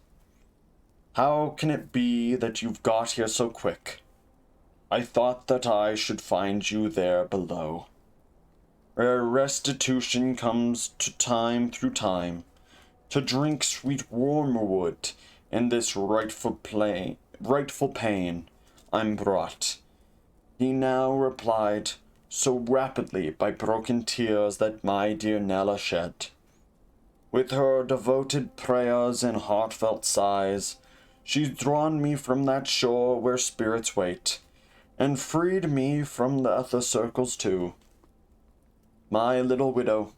how can it be that you've got here so quick? I thought that I should find you there below, where restitution comes to time through time, to drink sweet wormwood in this rightful pain I'm brought. He now replied, so rapidly by broken tears that my dear Nella shed. With her devoted prayers and heartfelt sighs, she's drawn me from that shore where spirits wait, and freed me from the other circles too. My little widow,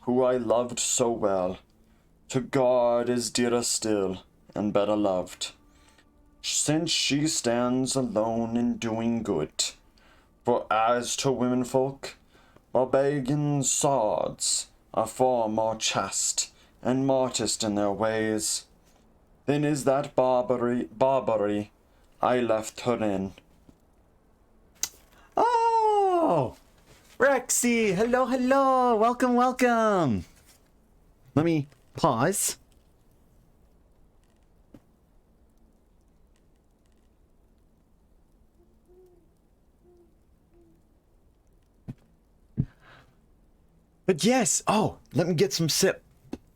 who I loved so well, to God is dearer still and better loved, since she stands alone in doing good. For as to womenfolk, barbarian sods, are far more chaste and modest in their ways than is that Barbary I left her in. Oh! Rexy! Hello, hello! Welcome, welcome! Let me pause. But yes, oh, let me get some sip.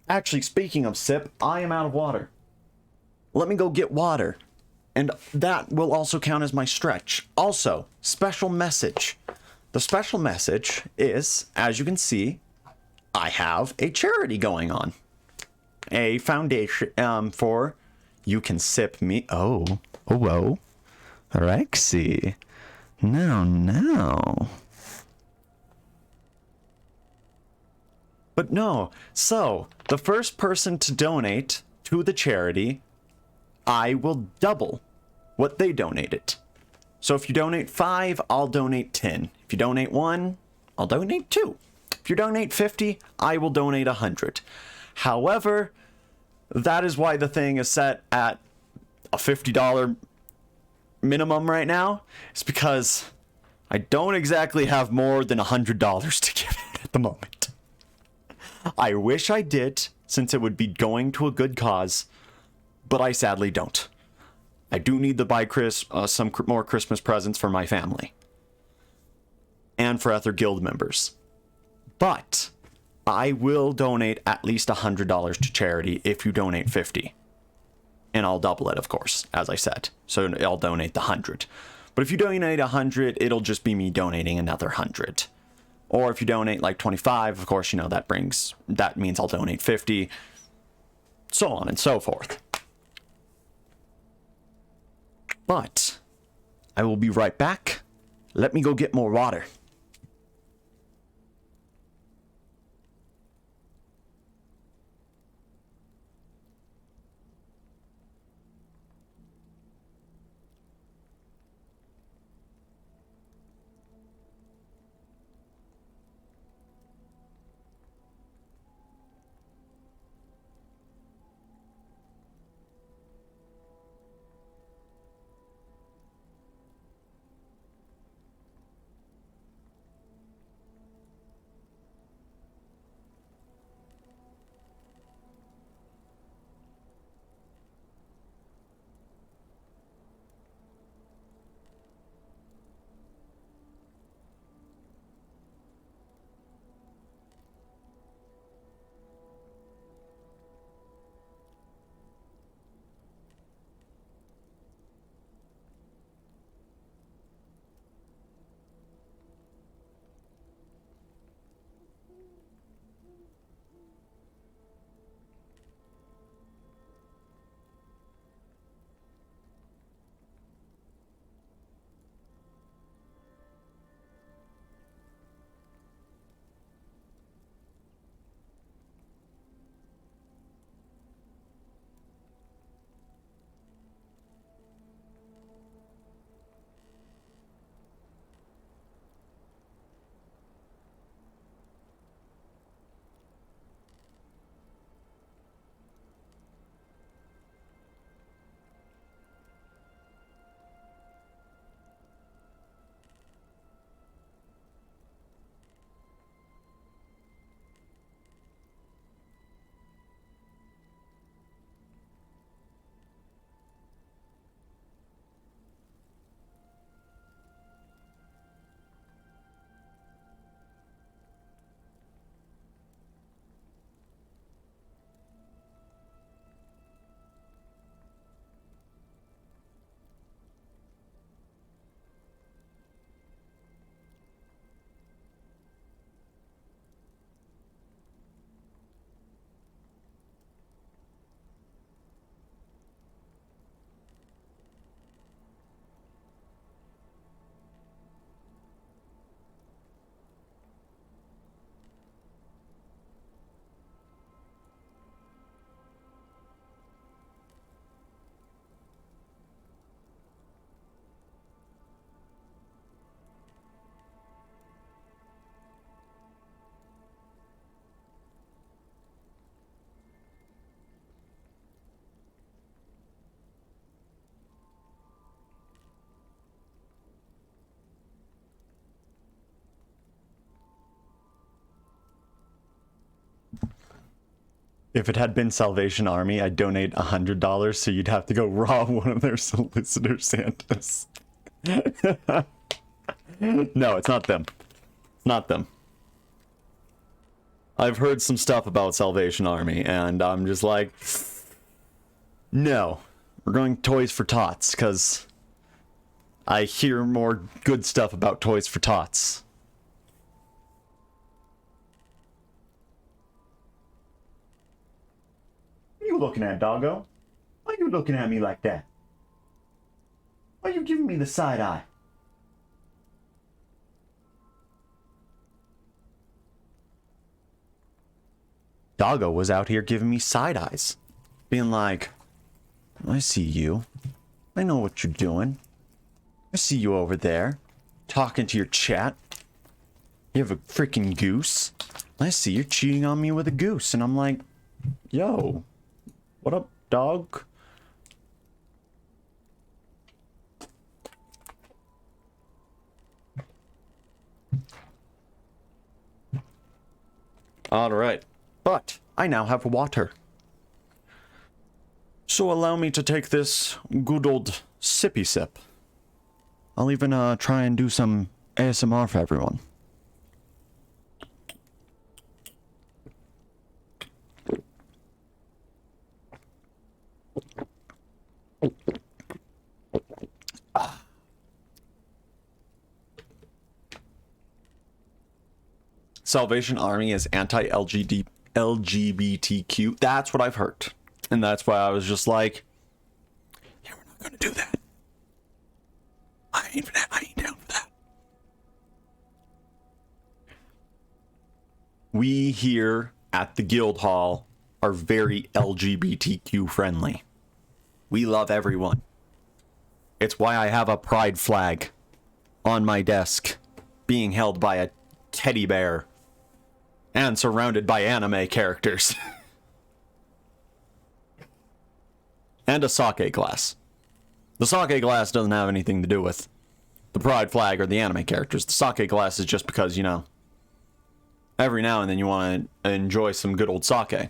Actually, speaking of sip, I am out of water. Let me go get water. And that will also count as my stretch. Also, special message. The special message is, as you can see, I have a charity going on. A foundation for You Can Sip Me. Oh, whoa. Rexy. No. But no, so the first person to donate to the charity, I will double what they donated. So if you donate 5, I'll donate 10. If you donate 1, I'll donate 2. If you donate 50, I will donate 100. However, that is why the thing is set at a $50 minimum right now. It's because I don't exactly have more than $100 to give out at the moment. I wish I did, since it would be going to a good cause, but I sadly don't. I do need to buy some more Christmas presents for my family. And for other guild members. But I will donate at least $100 to charity if you donate 50. And I'll double it, of course, as I said. So I'll donate the 100. But if you donate 100, it'll just be me donating another 100. Or if you donate like 25, of course, that means I'll donate 50. So on and so forth. But I will be right back. Let me go get more water. If it had been Salvation Army, I'd donate $100, so you'd have to go rob one of their solicitor Santas. No, it's not them. It's not them. I've heard some stuff about Salvation Army, and I'm just like, no. We're going Toys for Tots, because I hear more good stuff about Toys for Tots. What are you looking at, doggo? Why are you looking at me like that? Why are you giving me the side eye? Doggo was out here giving me side eyes. Being like, I see you. I know what you're doing. I see you over there. Talking to your chat. You have a freaking goose. I see you're cheating on me with a goose. And I'm like, yo, what up, dog? Alright. But I now have water. So allow me to take this good old sippy sip. I'll even try and do some ASMR for everyone. Salvation Army is anti-LGBTQ. That's what I've heard. And that's why I was just like, yeah, we're not going to do that. I ain't down for that. We here at the Guild Hall are very LGBTQ friendly. We love everyone. It's why I have a pride flag on my desk being held by a teddy bear and surrounded by anime characters. And a sake glass. The sake glass doesn't have anything to do with the pride flag or the anime characters. The sake glass is just because, you know, every now and then you want to enjoy some good old sake.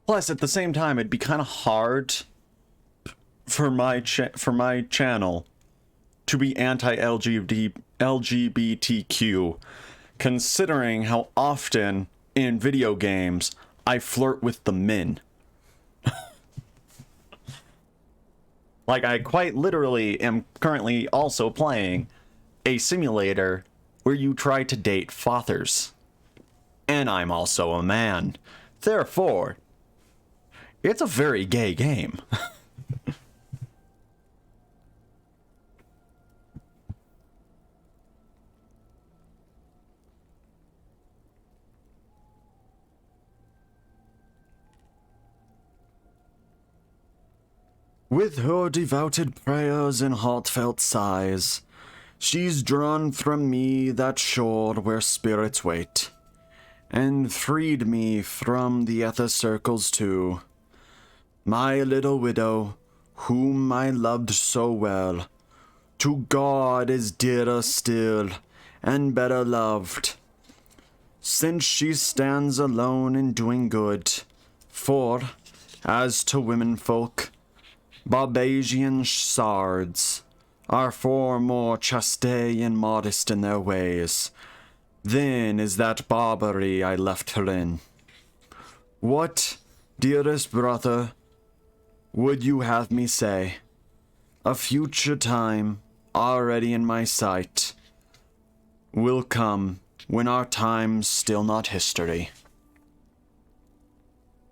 Plus, at the same time, it'd be kind of hard for my channel to be anti-LGBTQ, considering how often in video games I flirt with the men. Like, I quite literally am currently also playing a simulator where you try to date fathers. And I'm also a man. Therefore, it's a very gay game. With her devoted prayers and heartfelt sighs, she's drawn from me that shore where spirits wait, and freed me from the ether circles too. My little widow, whom I loved so well, to God is dearer still, and better loved, since she stands alone in doing good. For, as to women folk, Barbasian sards are far more chaste and modest in their ways. Then is that Barbary I left her in. What, dearest brother, would you have me say? A future time, already in my sight, will come when our time's still not history.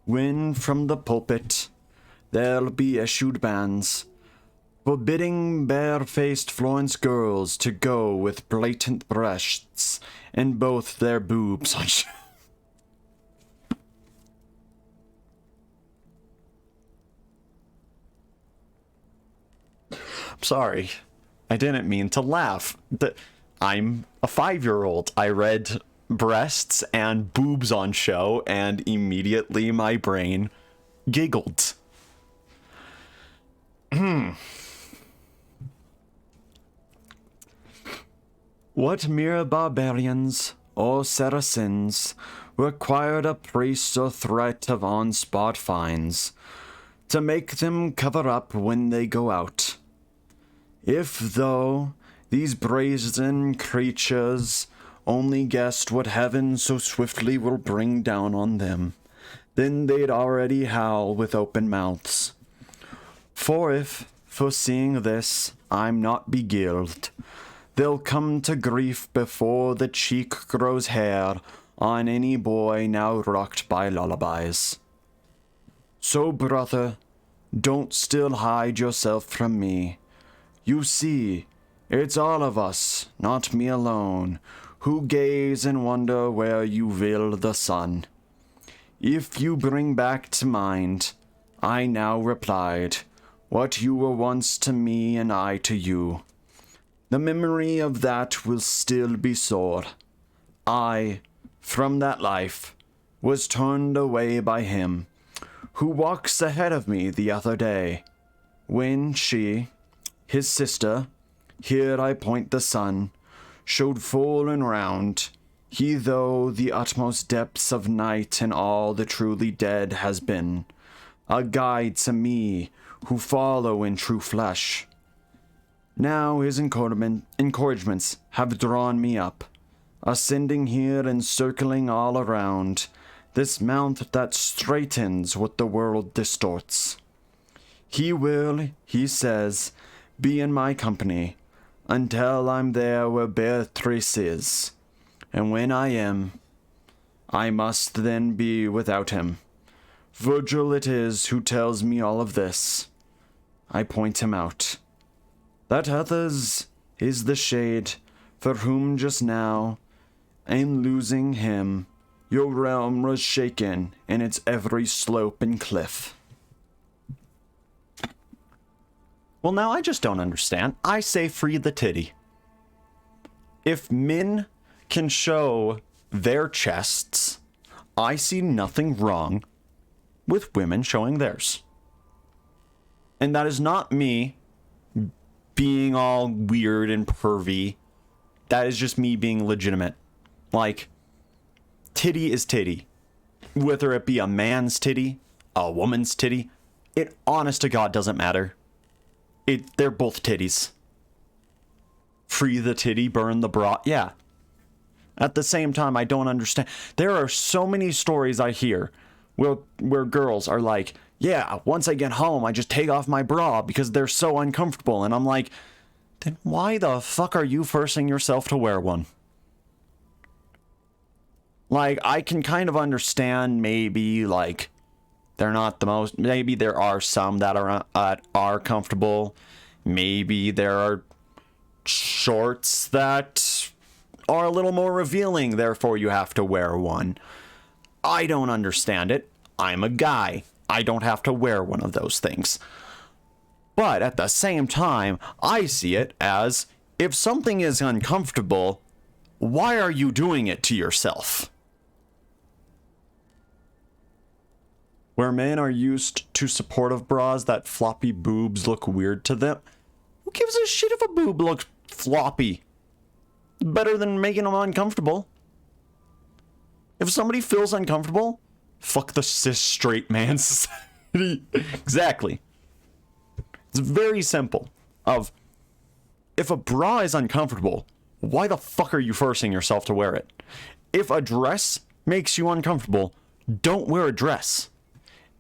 When from the pulpit there'll be issued bans forbidding bare-faced Florence girls to go with blatant breasts and both their boobs on show. I'm sorry. I didn't mean to laugh. I'm a 5-year-old. I read breasts and boobs on show, and immediately my brain giggled. What mere barbarians or Saracens required a priest or threat of on-spot fines to make them cover up when they go out? If, though, these brazen creatures only guessed what heaven so swiftly will bring down on them, then they'd already howl with open mouths. For if, foreseeing this, I'm not beguiled, they'll come to grief before the cheek grows hair on any boy now rocked by lullabies. So, brother, don't still hide yourself from me. You see, it's all of us, not me alone, who gaze and wonder where you veil the sun. If you bring back to mind, I now replied, what you were once to me and I to you, the memory of that will still be sore. I, from that life, was turned away by him, who walks ahead of me the other day, when she, his sister, here I point the sun, showed full and round, he though the utmost depths of night and all the truly dead has been, a guide to me who follow in true flesh. Now his encouragements have drawn me up, ascending here and circling all around, this mount that straightens what the world distorts. He will, he says, be in my company, until I'm there where Beatrice is. And when I am, I must then be without him. Virgil it is who tells me all of this. I point him out. That others is the shade, for whom just now, in losing him, your realm was shaken in its every slope and cliff. Well, now I just don't understand. I say free the titty. If men can show their chests, I see nothing wrong with women showing theirs. And that is not me being all weird and pervy. That is just me being legitimate. Like, titty is titty. Whether it be a man's titty, a woman's titty, it honest to God doesn't matter. They're both titties. Free the titty, burn the bra. Yeah. At the same time, I don't understand. There are so many stories I hear where girls are like, yeah, once I get home, I just take off my bra because they're so uncomfortable. And I'm like, then why the fuck are you forcing yourself to wear one? Like, I can kind of understand maybe, like, they're not the most, maybe there are some that are comfortable. Maybe there are shorts that are a little more revealing, therefore you have to wear one. I don't understand it. I'm a guy. I don't have to wear one of those things. But at the same time, I see it as, if something is uncomfortable, why are you doing it to yourself? Where men are used to supportive bras that floppy boobs look weird to them, who gives a shit if a boob looks floppy? Better than making them uncomfortable. If somebody feels uncomfortable, fuck the cis straight man society. Exactly. It's very simple. If a bra is uncomfortable, why the fuck are you forcing yourself to wear it? If a dress makes you uncomfortable, don't wear a dress.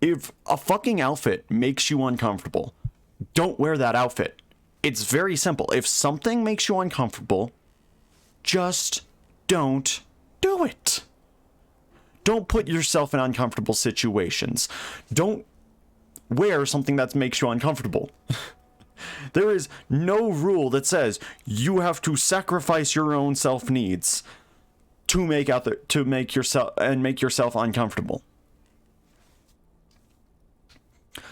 If a fucking outfit makes you uncomfortable, don't wear that outfit. It's very simple. If something makes you uncomfortable, just don't do it. Don't put yourself in uncomfortable situations. Don't wear something that makes you uncomfortable. There is no rule that says you have to sacrifice your own self needs to make yourself uncomfortable.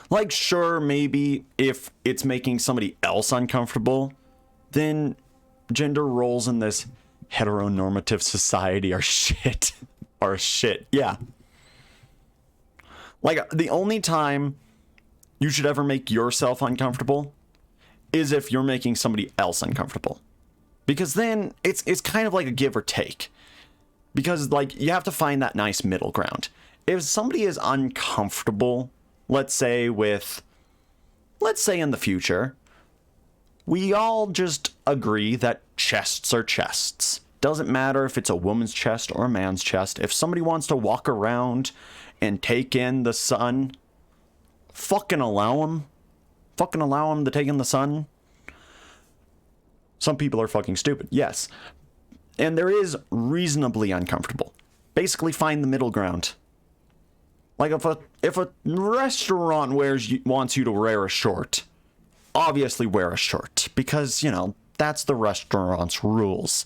Like, sure, maybe if it's making somebody else uncomfortable, then gender roles in this heteronormative society are shit. Are shit. Yeah. Like, the only time you should ever make yourself uncomfortable is if you're making somebody else uncomfortable. Because then it's kind of like a give or take. Because, like, you have to find that nice middle ground. If somebody is uncomfortable, let's say in the future, we all just agree that chests are chests. Doesn't matter if it's a woman's chest or a man's chest. If somebody wants to walk around and take in the sun, fucking allow them. Fucking allow them to take in the sun. Some people are fucking stupid, yes. And there is reasonably uncomfortable. Basically find the middle ground. Like if a restaurant wants you to wear a short, obviously wear a short. Because, you know, that's the restaurant's rules.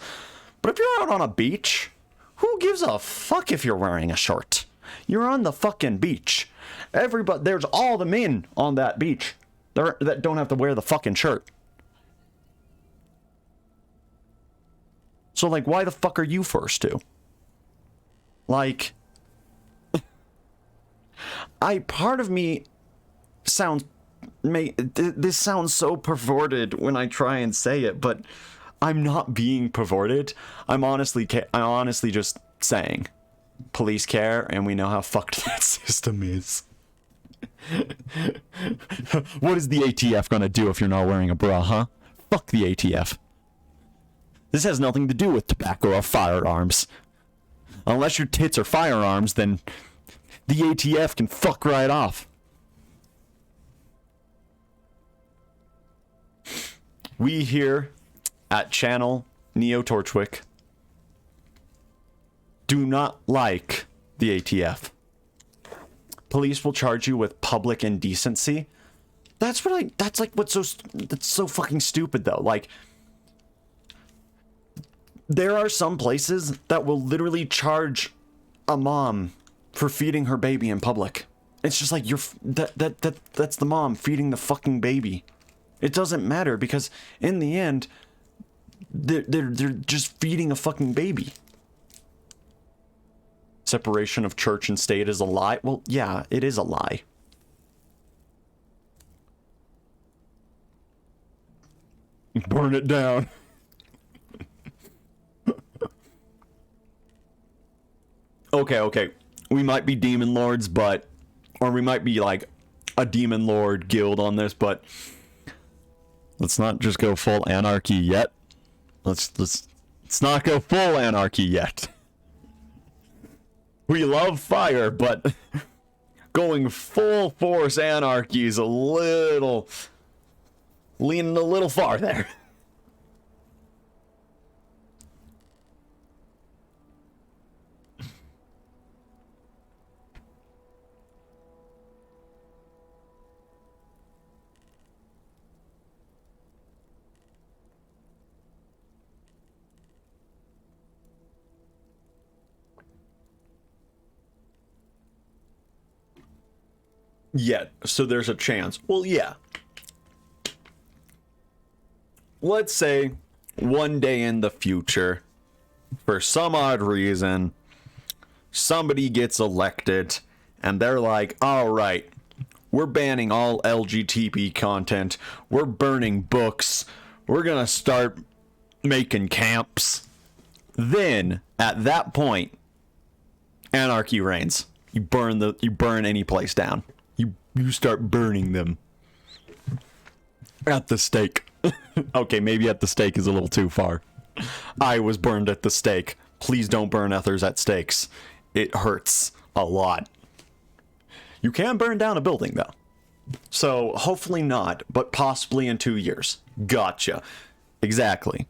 But if you're out on a beach, who gives a fuck if you're wearing a short? You're on the fucking beach. There's all the men on that beach that don't have to wear the fucking shirt. So, like, why the fuck are you first to? Like, part of me this sounds so perverted when I try and say it, but I'm not being perverted. I'm honestly just saying. Police care, and we know how fucked that system is. What is the ATF gonna do if you're not wearing a bra, huh? Fuck the ATF. This has nothing to do with tobacco or firearms. Unless your tits are firearms, then the ATF can fuck right off. We here at Channel Neo Torchwick do not like the ATF. Police will charge you with public indecency. That's so fucking stupid though. Like, there are some places that will literally charge a mom for feeding her baby in public. It's just like that's the mom feeding the fucking baby. It doesn't matter because in the end they're just feeding a fucking baby. Separation of church and state is a lie. Well, yeah, it is a lie. Burn it down. Okay. We might be demon lords, or we might be like a demon lord guild on this, but let's not just go full anarchy yet. Let's not go full anarchy yet. We love fire, but going full force anarchy is leaning a little far there. Yet, so there's a chance. Well, yeah. Let's say one day in the future, for some odd reason, somebody gets elected and they're like, all right, we're banning all LGBT content. We're burning books. We're gonna start making camps. Then, at that point, anarchy reigns. You burn any place down. You start burning them. At the stake. Okay, maybe at the stake is a little too far. I was burned at the stake. Please don't burn others at stakes. It hurts a lot. You can burn down a building, though. So, hopefully not, but possibly in 2 years. Gotcha. Exactly.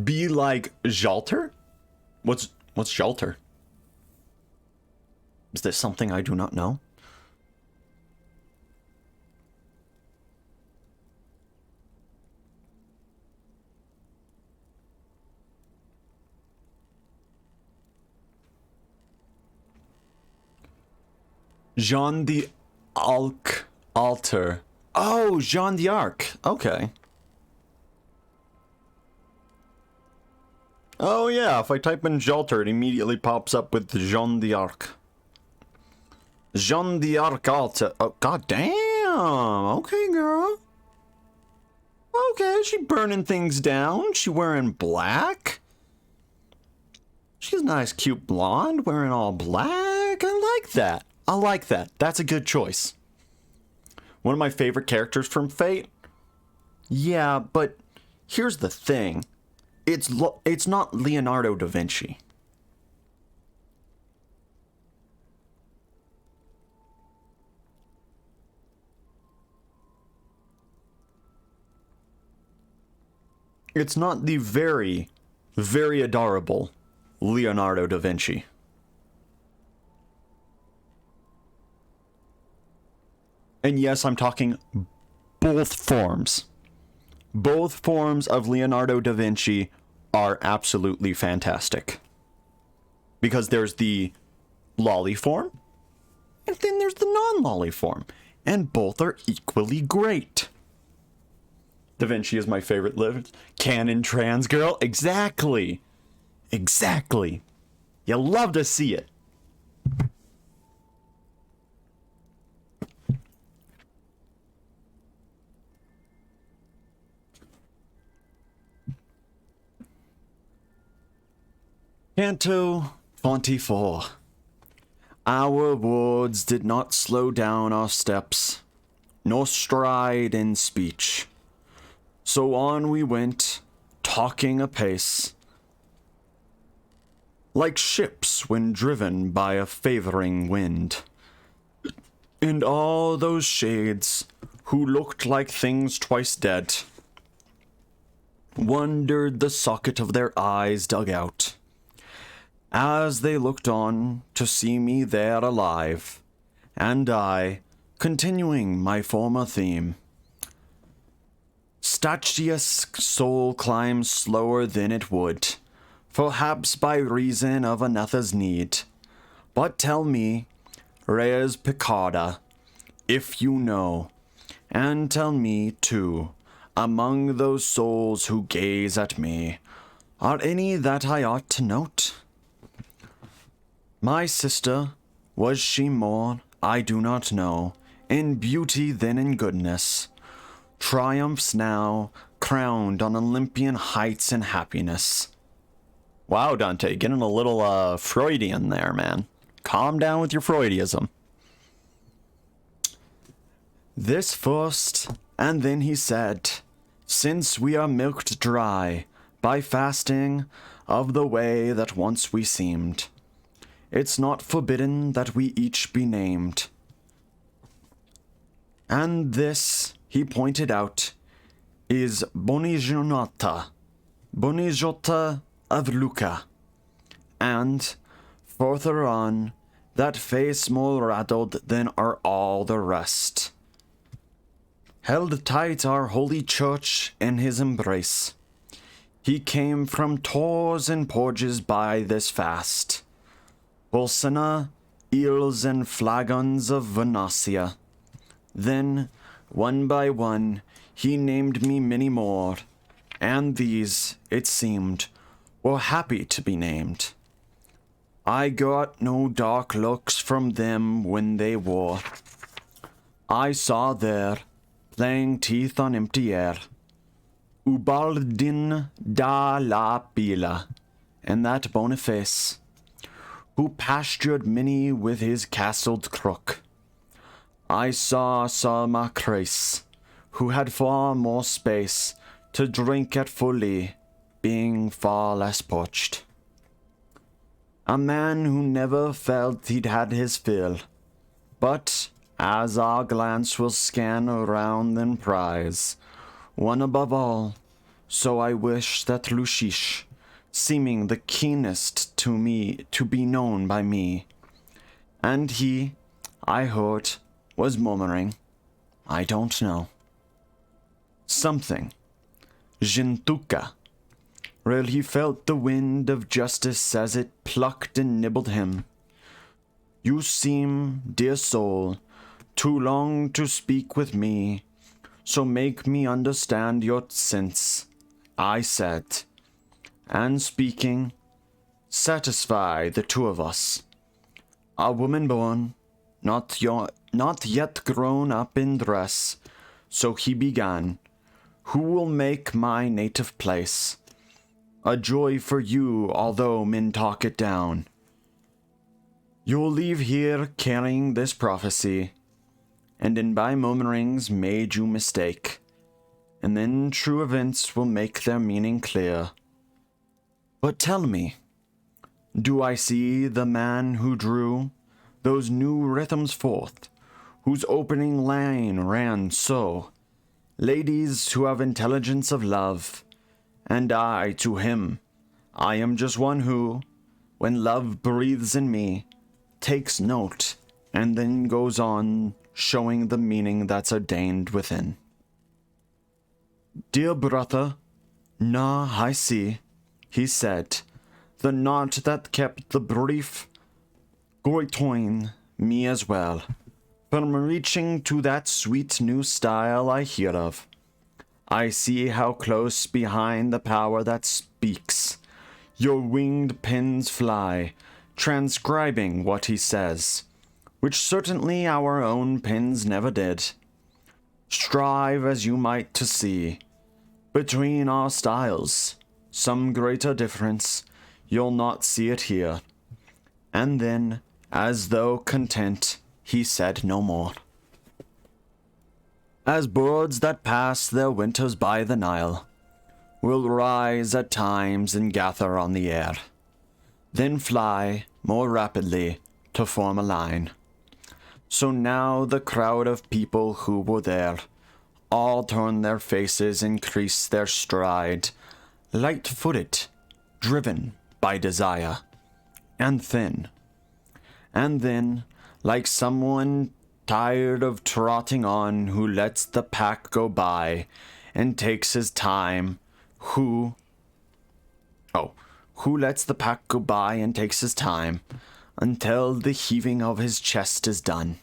Be like Jalter? What's Jalter? Is this something I do not know? Jean the Altar. Oh, Jean d'Arc. Okay. Oh yeah, if I type in Jalter, it immediately pops up with Jean d'Arc. Jean d'Arc Altar. Oh, god damn. Okay, girl. Okay, she burning things down. She wearing black. She's a nice, cute blonde, wearing all black. I like that. I like that. That's a good choice. One of my favorite characters from Fate. Yeah, but here's the thing. It's not Leonardo da Vinci. It's not the very, very adorable Leonardo da Vinci. And yes, I'm talking both forms. Both forms of Leonardo da Vinci are absolutely fantastic. Because there's the lolly form, and then there's the non-lolly form. And both are equally great. Da Vinci is my favorite canon trans girl. Exactly. Exactly. You love to see it. Canto 24. Our words did not slow down our steps, nor stride in speech. So on we went, talking apace, like ships when driven by a favoring wind. And all those shades, who looked like things twice dead, wondered the socket of their eyes dug out, as they looked on to see me there alive, and I, continuing my former theme. Statius' soul climbs slower than it would, perhaps by reason of another's need. But tell me, res peccator, if you know, and tell me, too, among those souls who gaze at me, are any that I ought to note? My sister, was she more, I do not know, in beauty than in goodness, triumphs now, crowned on Olympian heights in happiness. Wow, Dante, getting a little Freudian there, man. Calm down with your Freudism. This first, and then he said, since we are milked dry by fasting of the way that once we seemed, it's not forbidden that we each be named. And this, he pointed out, is Bonigiornata of Lucca, and, further on, that face more raddled than are all the rest, held tight our holy church in his embrace. He came from Tours and Porges by this fast, Bolsena, eels and flagons of Venacia. Then, one by one, he named me many more, and these, it seemed, were happy to be named. I got no dark looks from them when they wore. I saw there, playing teeth on empty air, Ubaldin da la Pila, and that Boniface, who pastured many with his castled crook. I saw Sir Macrace, who had far more space to drink at fully, being far less parched. A man who never felt he'd had his fill, but, as our glance will scan around and prize, one above all, so I wish that Lushish, seeming the keenest to me to be known by me, and he, I heard, was murmuring, I don't know, something, Jintuka, where he felt the wind of justice as it plucked and nibbled him. You seem, dear soul, too long to speak with me, so make me understand your sense, I said, and speaking, satisfy the two of us. A woman born, not yet grown up in dress, so he began, who will make my native place a joy for you, although men talk it down. You'll leave here carrying this prophecy, and in by murmurings made you mistake, and then true events will make their meaning clear. But tell me, do I see the man who drew those new rhythms forth, whose opening line ran so, ladies who have intelligence of love, and I to him, I am just one who, when love breathes in me, takes note, and then goes on showing the meaning that's ordained within. Dear brother, nah, I see, he said, the knot that kept the brief goitoin me as well, from reaching to that sweet new style I hear of. I see how close behind the power that speaks, your winged pens fly, transcribing what he says, which certainly our own pens never did. Strive as you might to see, between our styles, some greater difference, you'll not see it here. And then, as though content, he said no more. As birds that pass their winters by the Nile, will rise at times and gather on the air, then fly more rapidly to form a line. So now the crowd of people who were there all turn their faces, increase their stride, light-footed, driven by desire, and thin. And then, like someone tired of trotting on, who lets the pack go by and takes his time, who lets the pack go by and takes his time until the heaving of his chest is done.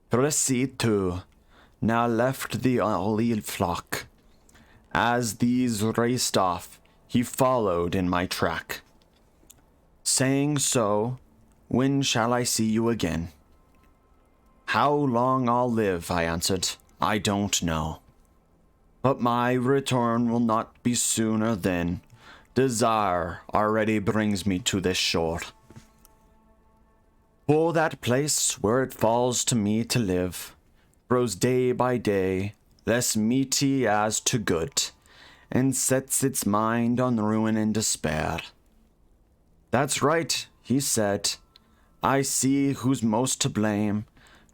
Proceed to, now left the olive flock. As these raced off, he followed in my track, saying so, when shall I see you again? How long I'll live, I answered, I don't know. But my return will not be sooner than desire already brings me to this shore. For that place where it falls to me to live grows day by day less meaty as to good, and sets its mind on ruin and despair. That's right, he said, I see who's most to blame,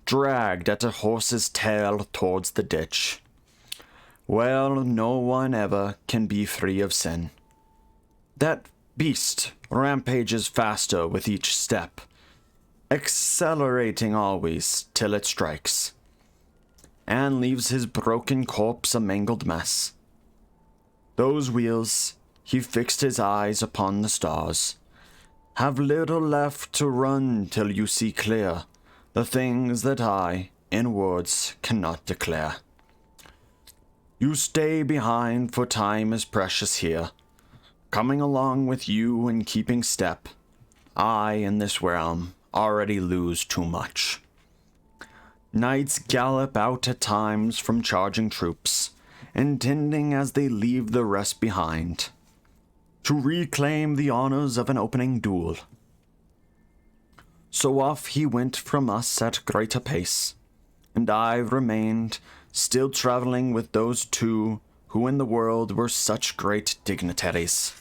dragged at a horse's tail towards the ditch. Well, no one ever can be free of sin. That beast rampages faster with each step, accelerating always till it strikes, and leaves his broken corpse a mangled mess. Those wheels, he fixed his eyes upon the stars, have little left to run till you see clear the things that I, in words, cannot declare. You stay behind, for time is precious here, coming along with you and keeping step. I, in this realm, already lose too much. Knights gallop out at times from charging troops, intending as they leave the rest behind, to reclaim the honors of an opening duel. So off he went from us at greater pace, and I remained, still traveling with those two who in the world were such great dignitaries.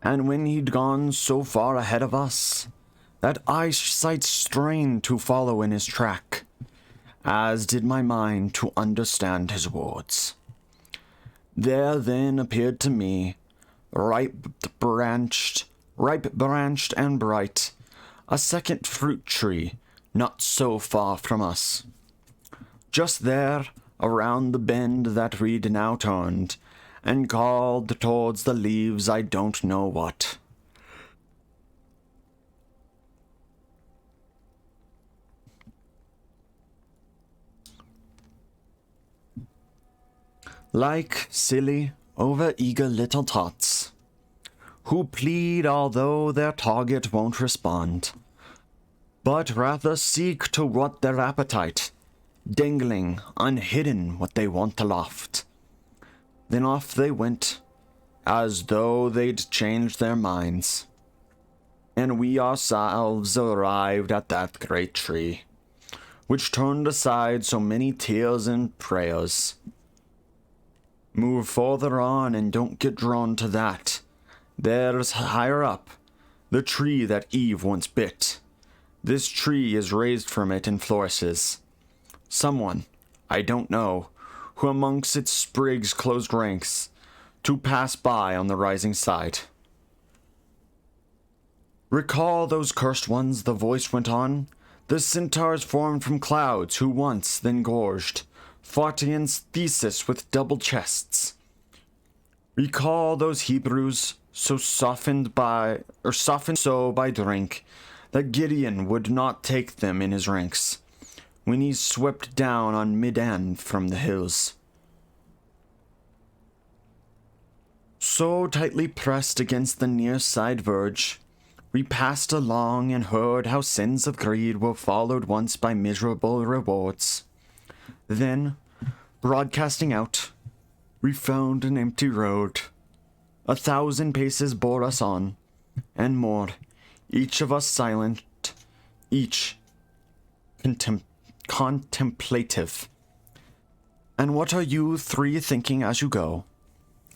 And when he'd gone so far ahead of us, that eyesight strained to follow in his track, as did my mind to understand his words. There then appeared to me, ripe branched and bright, a second fruit tree, not so far from us. Just there, around the bend that we'd now turned, and called towards the leaves I don't know what. like silly, over-eager little tots, who plead although their target won't respond, but rather seek to rut their appetite, dangling unhidden what they want aloft. Then off they went, as though they'd changed their minds, and we ourselves arrived at that great tree, which turned aside so many tears and prayers. Move further on and don't get drawn to that. There's higher up, the tree that Eve once bit. This tree is raised from it and flourishes. Someone, I don't know, who amongst its sprigs closed ranks, to pass by on the rising side. Recall those cursed ones, the voice went on, the centaurs formed from clouds who once, then gorged, Photion's thesis with double chests. Recall those Hebrews, so softened so by drink, that Gideon would not take them in his ranks, when he swept down on Midian from the hills. So tightly pressed against the near side verge, we passed along and heard how sins of greed were followed once by miserable rewards. Then, broadcasting out, we found an empty road. 1,000 paces bore us on, and more, each of us silent, each contemplative. And what are you three thinking as you go?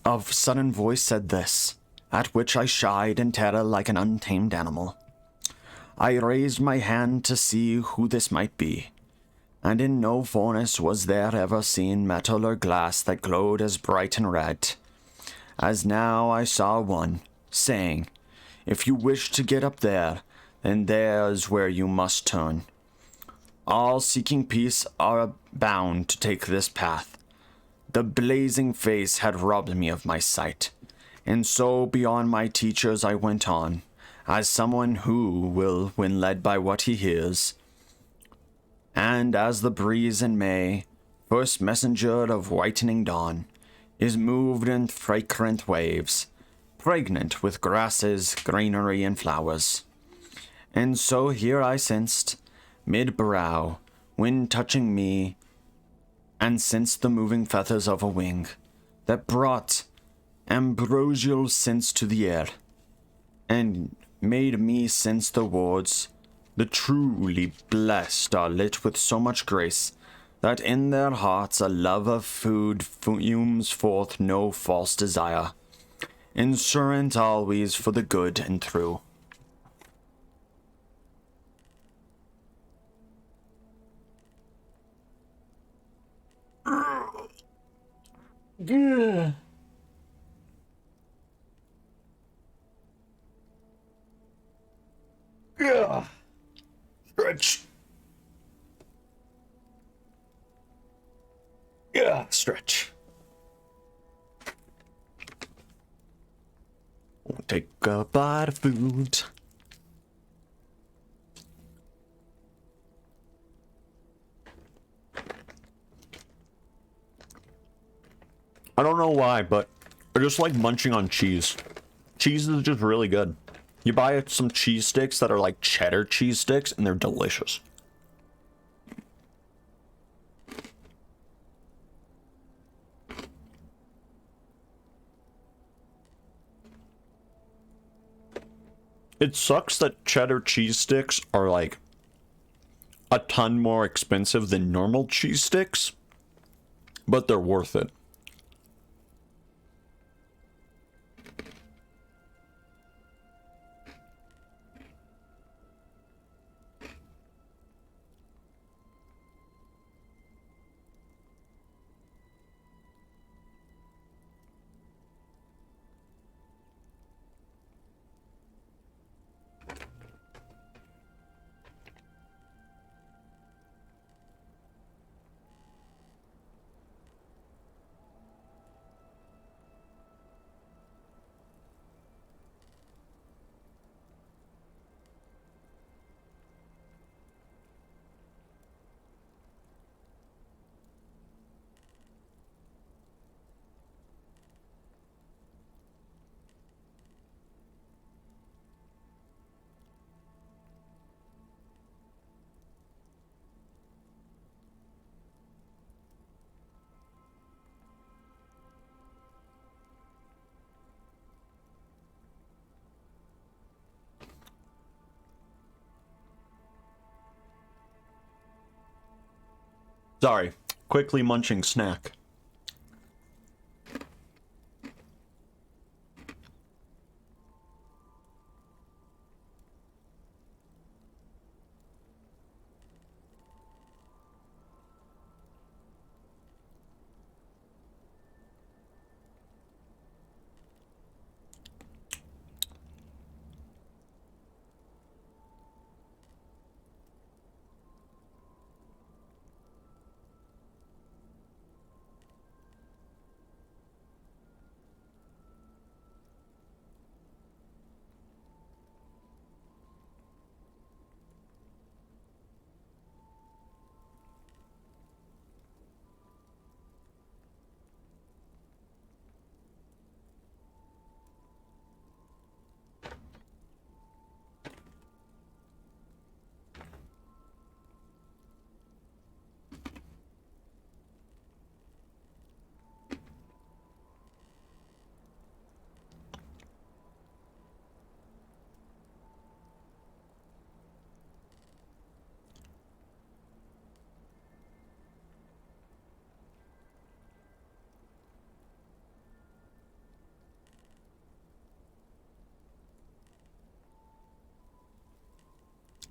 Of sudden voice said this, at which I shied in terror like an untamed animal. I raised my hand to see who this might be, and in no furnace was there ever seen metal or glass that glowed as bright and red, as now I saw one, saying, if you wish to get up there, then there's where you must turn. All seeking peace are bound to take this path. The blazing face had robbed me of my sight, and so beyond my teachers I went on, as someone who will when led by what he hears. And as the breeze in May, first messenger of whitening dawn, is moved in fragrant waves, pregnant with grasses, greenery, and flowers. And so here I sensed, mid-brow, wind touching me, and sensed the moving feathers of a wing, that brought ambrosial scents to the air, and made me sense the words, the truly blessed are lit with so much grace, that in their hearts a love of food fumes forth no false desire, insurant always for the good and true. Yeah. Yeah. Stretch. Yeah, stretch. Take a bite of food. I don't know why, but I just like munching on cheese. Cheese is just really good. You buy some cheese sticks that are like cheddar cheese sticks, and they're delicious. It sucks that cheddar cheese sticks are like a ton more expensive than normal cheese sticks, but they're worth it. Sorry, quickly munching snack.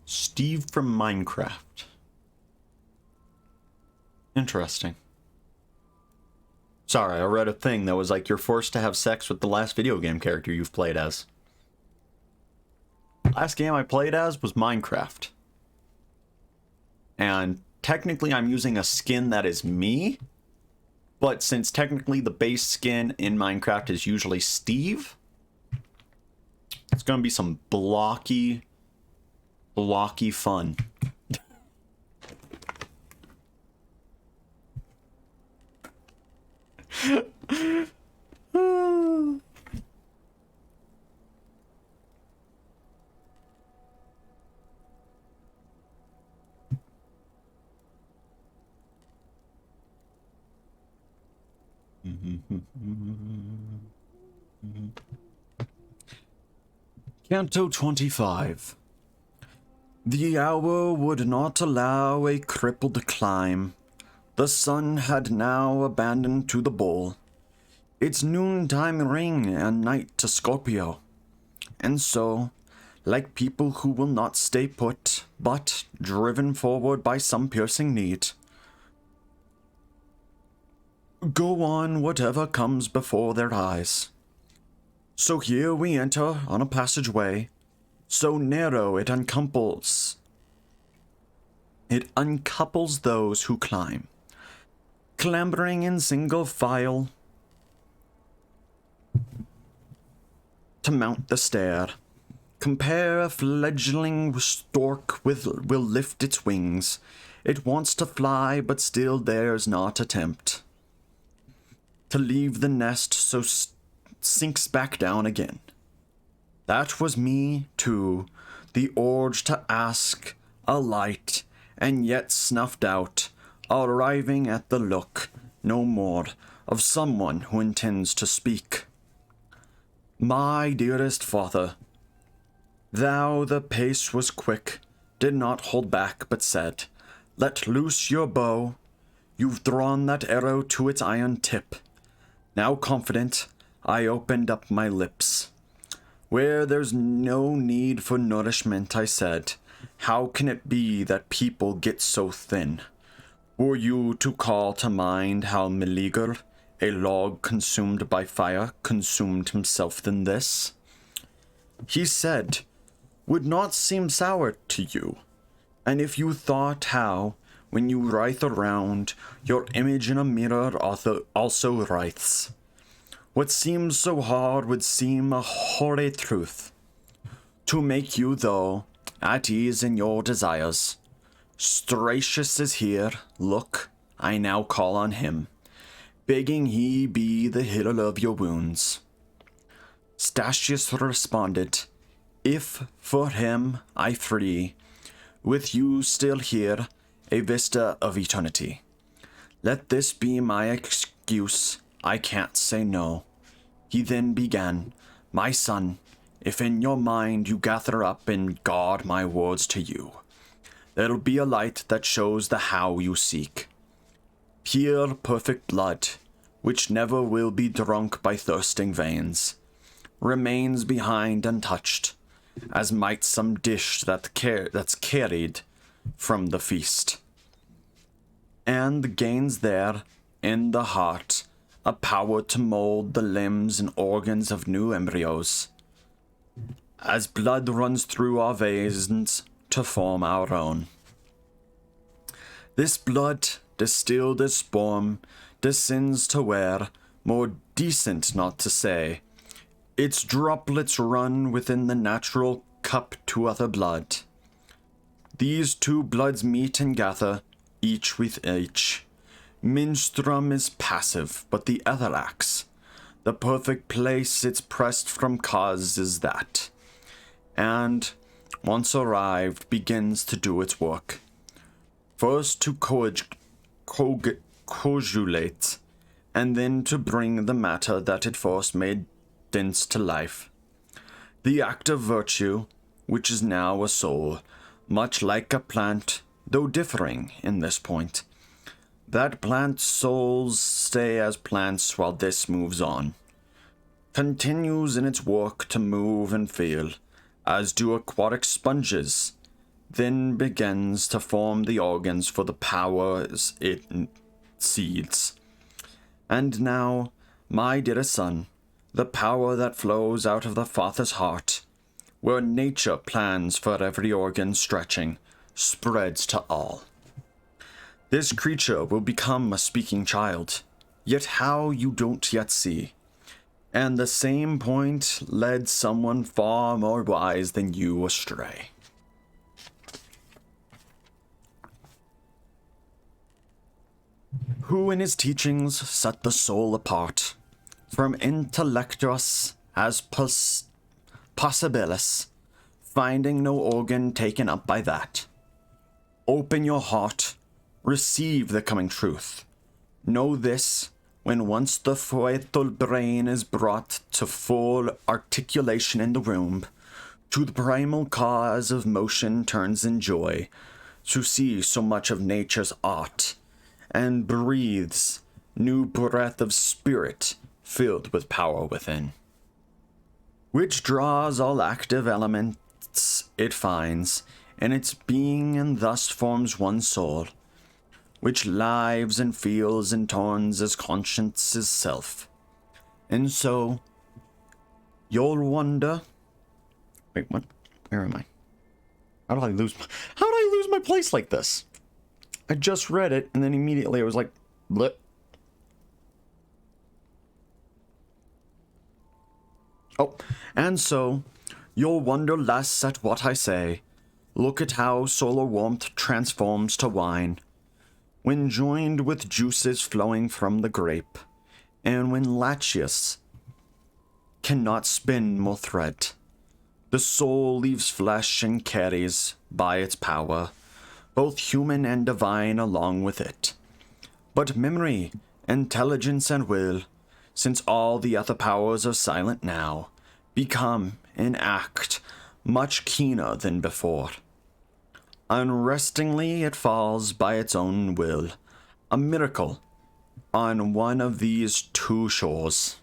Steve from Minecraft. Interesting. Sorry, I read a thing that was like, you're forced to have sex with the last video game character you've played as. Last game I played as was Minecraft. And technically I'm using a skin that is me, but since technically the base skin in Minecraft is usually Steve, it's gonna be some blocky fun. Canto 25. The hour would not allow a crippled climb. The sun had now abandoned to the bowl its noontime ring and night to Scorpio. And so, like people who will not stay put, but driven forward by some piercing need, go on whatever comes before their eyes. So here we enter on a passageway, so narrow it uncouples those who climb, clambering in single file to mount the stair. Compare a fledgling stork will lift its wings. It wants to fly, but still dares not attempt to leave the nest, so sinks back down again. That was me, too, the urge to ask, a light, and yet snuffed out, arriving at the look, no more, of someone who intends to speak. My dearest father, thou the pace was quick, did not hold back, but said, let loose your bow, you've drawn that arrow to its iron tip. Now confident, I opened up my lips. Where there's no need for nourishment, I said, how can it be that people get so thin? Were you to call to mind how Meleager, a log consumed by fire, consumed himself than this? He said, would not seem sour to you, and if you thought how, when you writhe around, your image in a mirror also writhes. What seems so hard would seem a hoary truth. To make you, though, at ease in your desires. Stratius is here, look, I now call on him, begging he be the healer of your wounds. Statius responded, if for him I free, with you still here, a vista of eternity. Let this be my excuse, I can't say no. He then began, my son, if in your mind you gather up and guard my words to you, there'll be a light that shows the how you seek. pure, perfect blood, which never will be drunk by thirsting veins, remains behind untouched, as might some dish that's carried from the feast, and gains there, in the heart, a power to mold the limbs and organs of new embryos, as blood runs through our veins to form our own. This blood, distilled as sperm, descends to where, more decent not to say, its droplets run within the natural cup to other blood. These two bloods meet and gather, each with each. Minstrum is passive, but the other acts. The perfect place it's pressed from cause is that, and, once arrived, begins to do its work. First to coagulate, and then to bring the matter that it first made dense to life. The act of virtue, which is now a soul, much like a plant, though differing in this point. That plant souls stay as plants while this moves on. Continues in its work to move and feel, as do aquatic sponges, then begins to form the organs for the powers it seeds. And now, my dear son, the power that flows out of the Father's heart, where nature plans for every organ stretching, spreads to all. This creature will become a speaking child, yet how you don't yet see. And the same point led someone far more wise than you astray. Who in his teachings set the soul apart from intellectus as possibilis, finding no organ taken up by that. Open your heart, receive the coming truth. Know this, when once the foetal brain is brought to full articulation in the womb, to the primal cause of motion turns in joy, to see so much of nature's art, and breathes new breath of spirit filled with power within, which draws all active elements it finds in its being and thus forms one soul, which lives and feels and turns as conscience is self. And so, you'll wonder... Wait, what? Where am I? How did I lose my place like this? I just read it, and then immediately I was like, blip. Oh, and so, you'll wonder less at what I say. Look at how solar warmth transforms to wine, when joined with juices flowing from the grape, and when Latius cannot spin more thread. The soul leaves flesh and carries, by its power, both human and divine along with it. But memory, intelligence, and will, since all the other powers are silent now, become, in act, much keener than before. Unrestingly it falls by its own will, a miracle, on one of these two shores.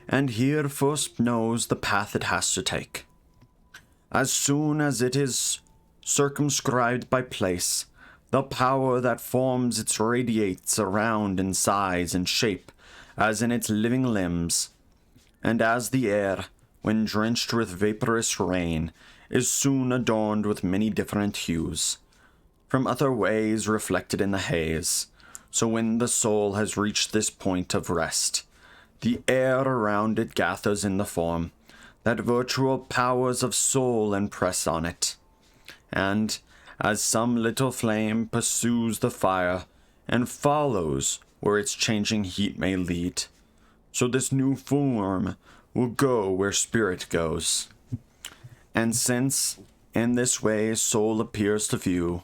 And here first knows the path it has to take. As soon as it is circumscribed by place, the power that forms it radiates around in size and shape as in its living limbs, and as the air, when drenched with vaporous rain, is soon adorned with many different hues, from other ways reflected in the haze, so when the soul has reached this point of rest, the air around it gathers in the form that virtual powers of soul impress on it, and, as some little flame pursues the fire and follows where its changing heat may lead, so this new form will go where spirit goes. And since, in this way, soul appears to view,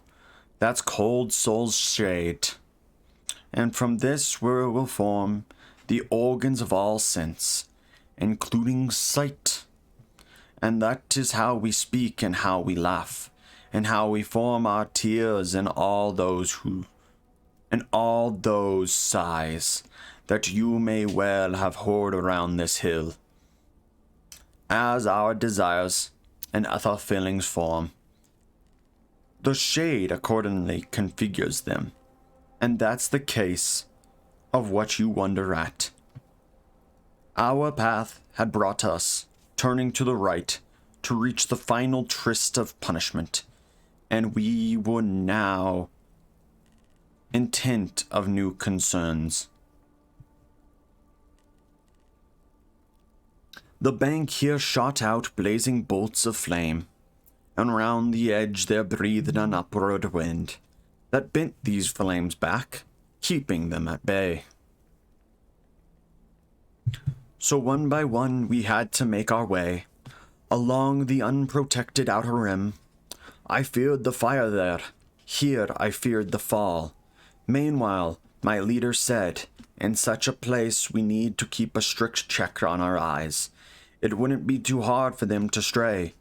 that's cold soul's shade, and from this where it will form the organs of all sense, including sight, And that is how we speak and how we laugh, and how we form our tears and all those sighs that you may well have heard around this hill. As our desires and other feelings form, the shade accordingly configures them, and that's the case of what you wonder at. Our path had brought us, turning to the right, to reach the final tryst of punishment, and we were now intent of new concerns. The bank here shot out blazing bolts of flame, and round the edge there breathed an upward wind that bent these flames back, keeping them at bay. So one by one we had to make our way along the unprotected outer rim. I feared the fire there, here I feared the fall. Meanwhile, my leader said, in such a place we need to keep a strict check on our eyes. It wouldn't be too hard for them to stray.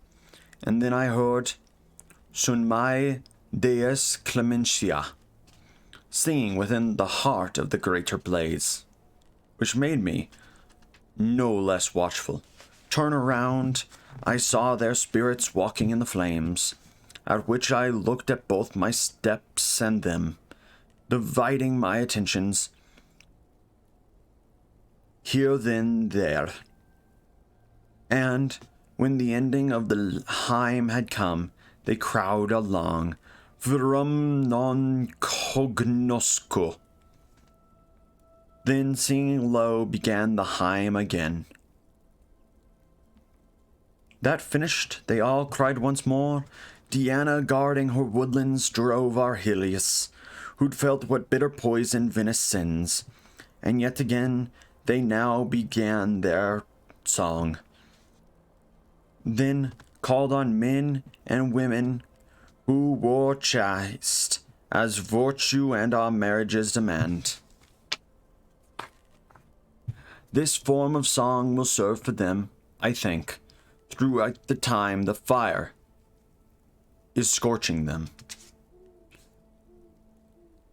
And then I heard Sun mai Deus Clementia singing within the heart of the greater blaze, which made me no less watchful. Turn around, I saw their spirits walking in the flames, at which I looked at both my steps and them, dividing my attentions here then there. And when the ending of the hymn had come, they crowd along, Vrum non cognosco. Then singing low began the hymn again. That finished, they all cried once more, Diana guarding her woodlands drove Arhelius, who'd felt what bitter poison Venice sends, and yet again they now began their song. Then called on men and women who were chaste, as virtue and our marriages demand. This form of song will serve for them, I think, throughout the time the fire is scorching them.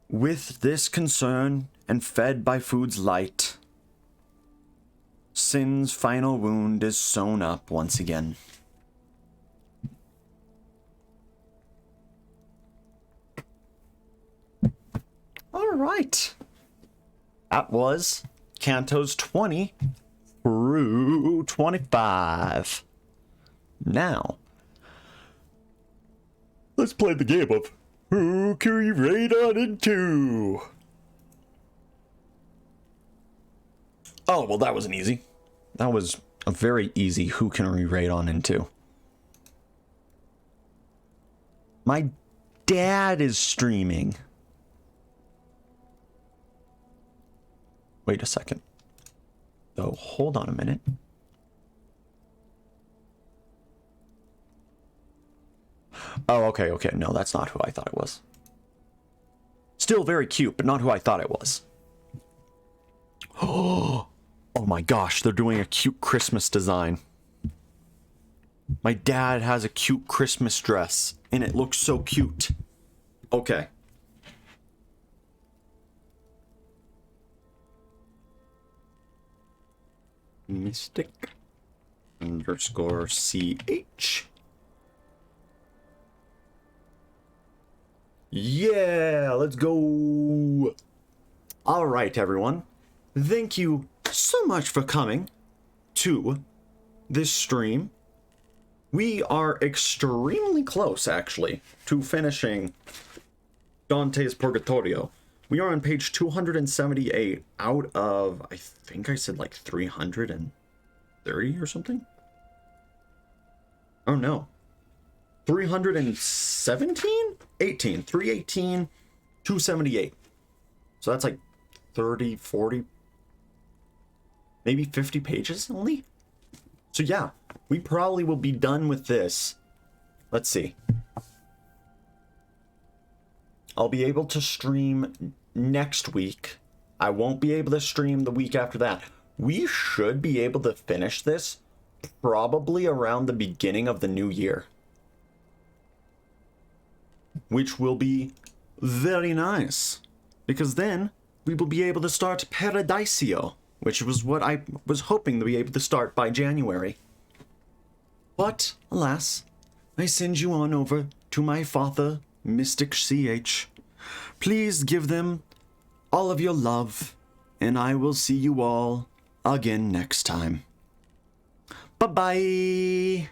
With this concern, and fed by food's light, sin's final wound is sewn up once again. All right. That was Cantos 20 through 25. Now, let's play the game of Who Can We Raid On Into? Oh, well, that wasn't easy. That was a very easy Who Can We Raid On Into. My dad is streaming. Wait a second. Oh, hold on a minute. Oh, okay. No, that's not who I thought it was. Still very cute, but not who I thought it was. Oh my gosh, they're doing a cute Christmas design. My dad has a cute Christmas dress, and it looks so cute. Okay. Mystic underscore CH. Yeah, let's go. All right, everyone. Thank you so much for coming to this stream. We are extremely close, actually, to finishing Dante's Purgatorio. We are on page 278 out of, I think I said like 330 or something? Oh no. 317? 18. 318, 278. So that's like 30, 40, maybe 50 pages only? So yeah, we probably will be done with this. Let's see. I'll be able to stream next week. I won't be able to stream the week after that. We should be able to finish this probably around the beginning of the new year. Which will be very nice, because then we will be able to start Paradisio, which was what I was hoping to be able to start by January. But, alas, I send you on over to my father, Mystic CH. Please give them all of your love, and I will see you all again next time. Bye-bye!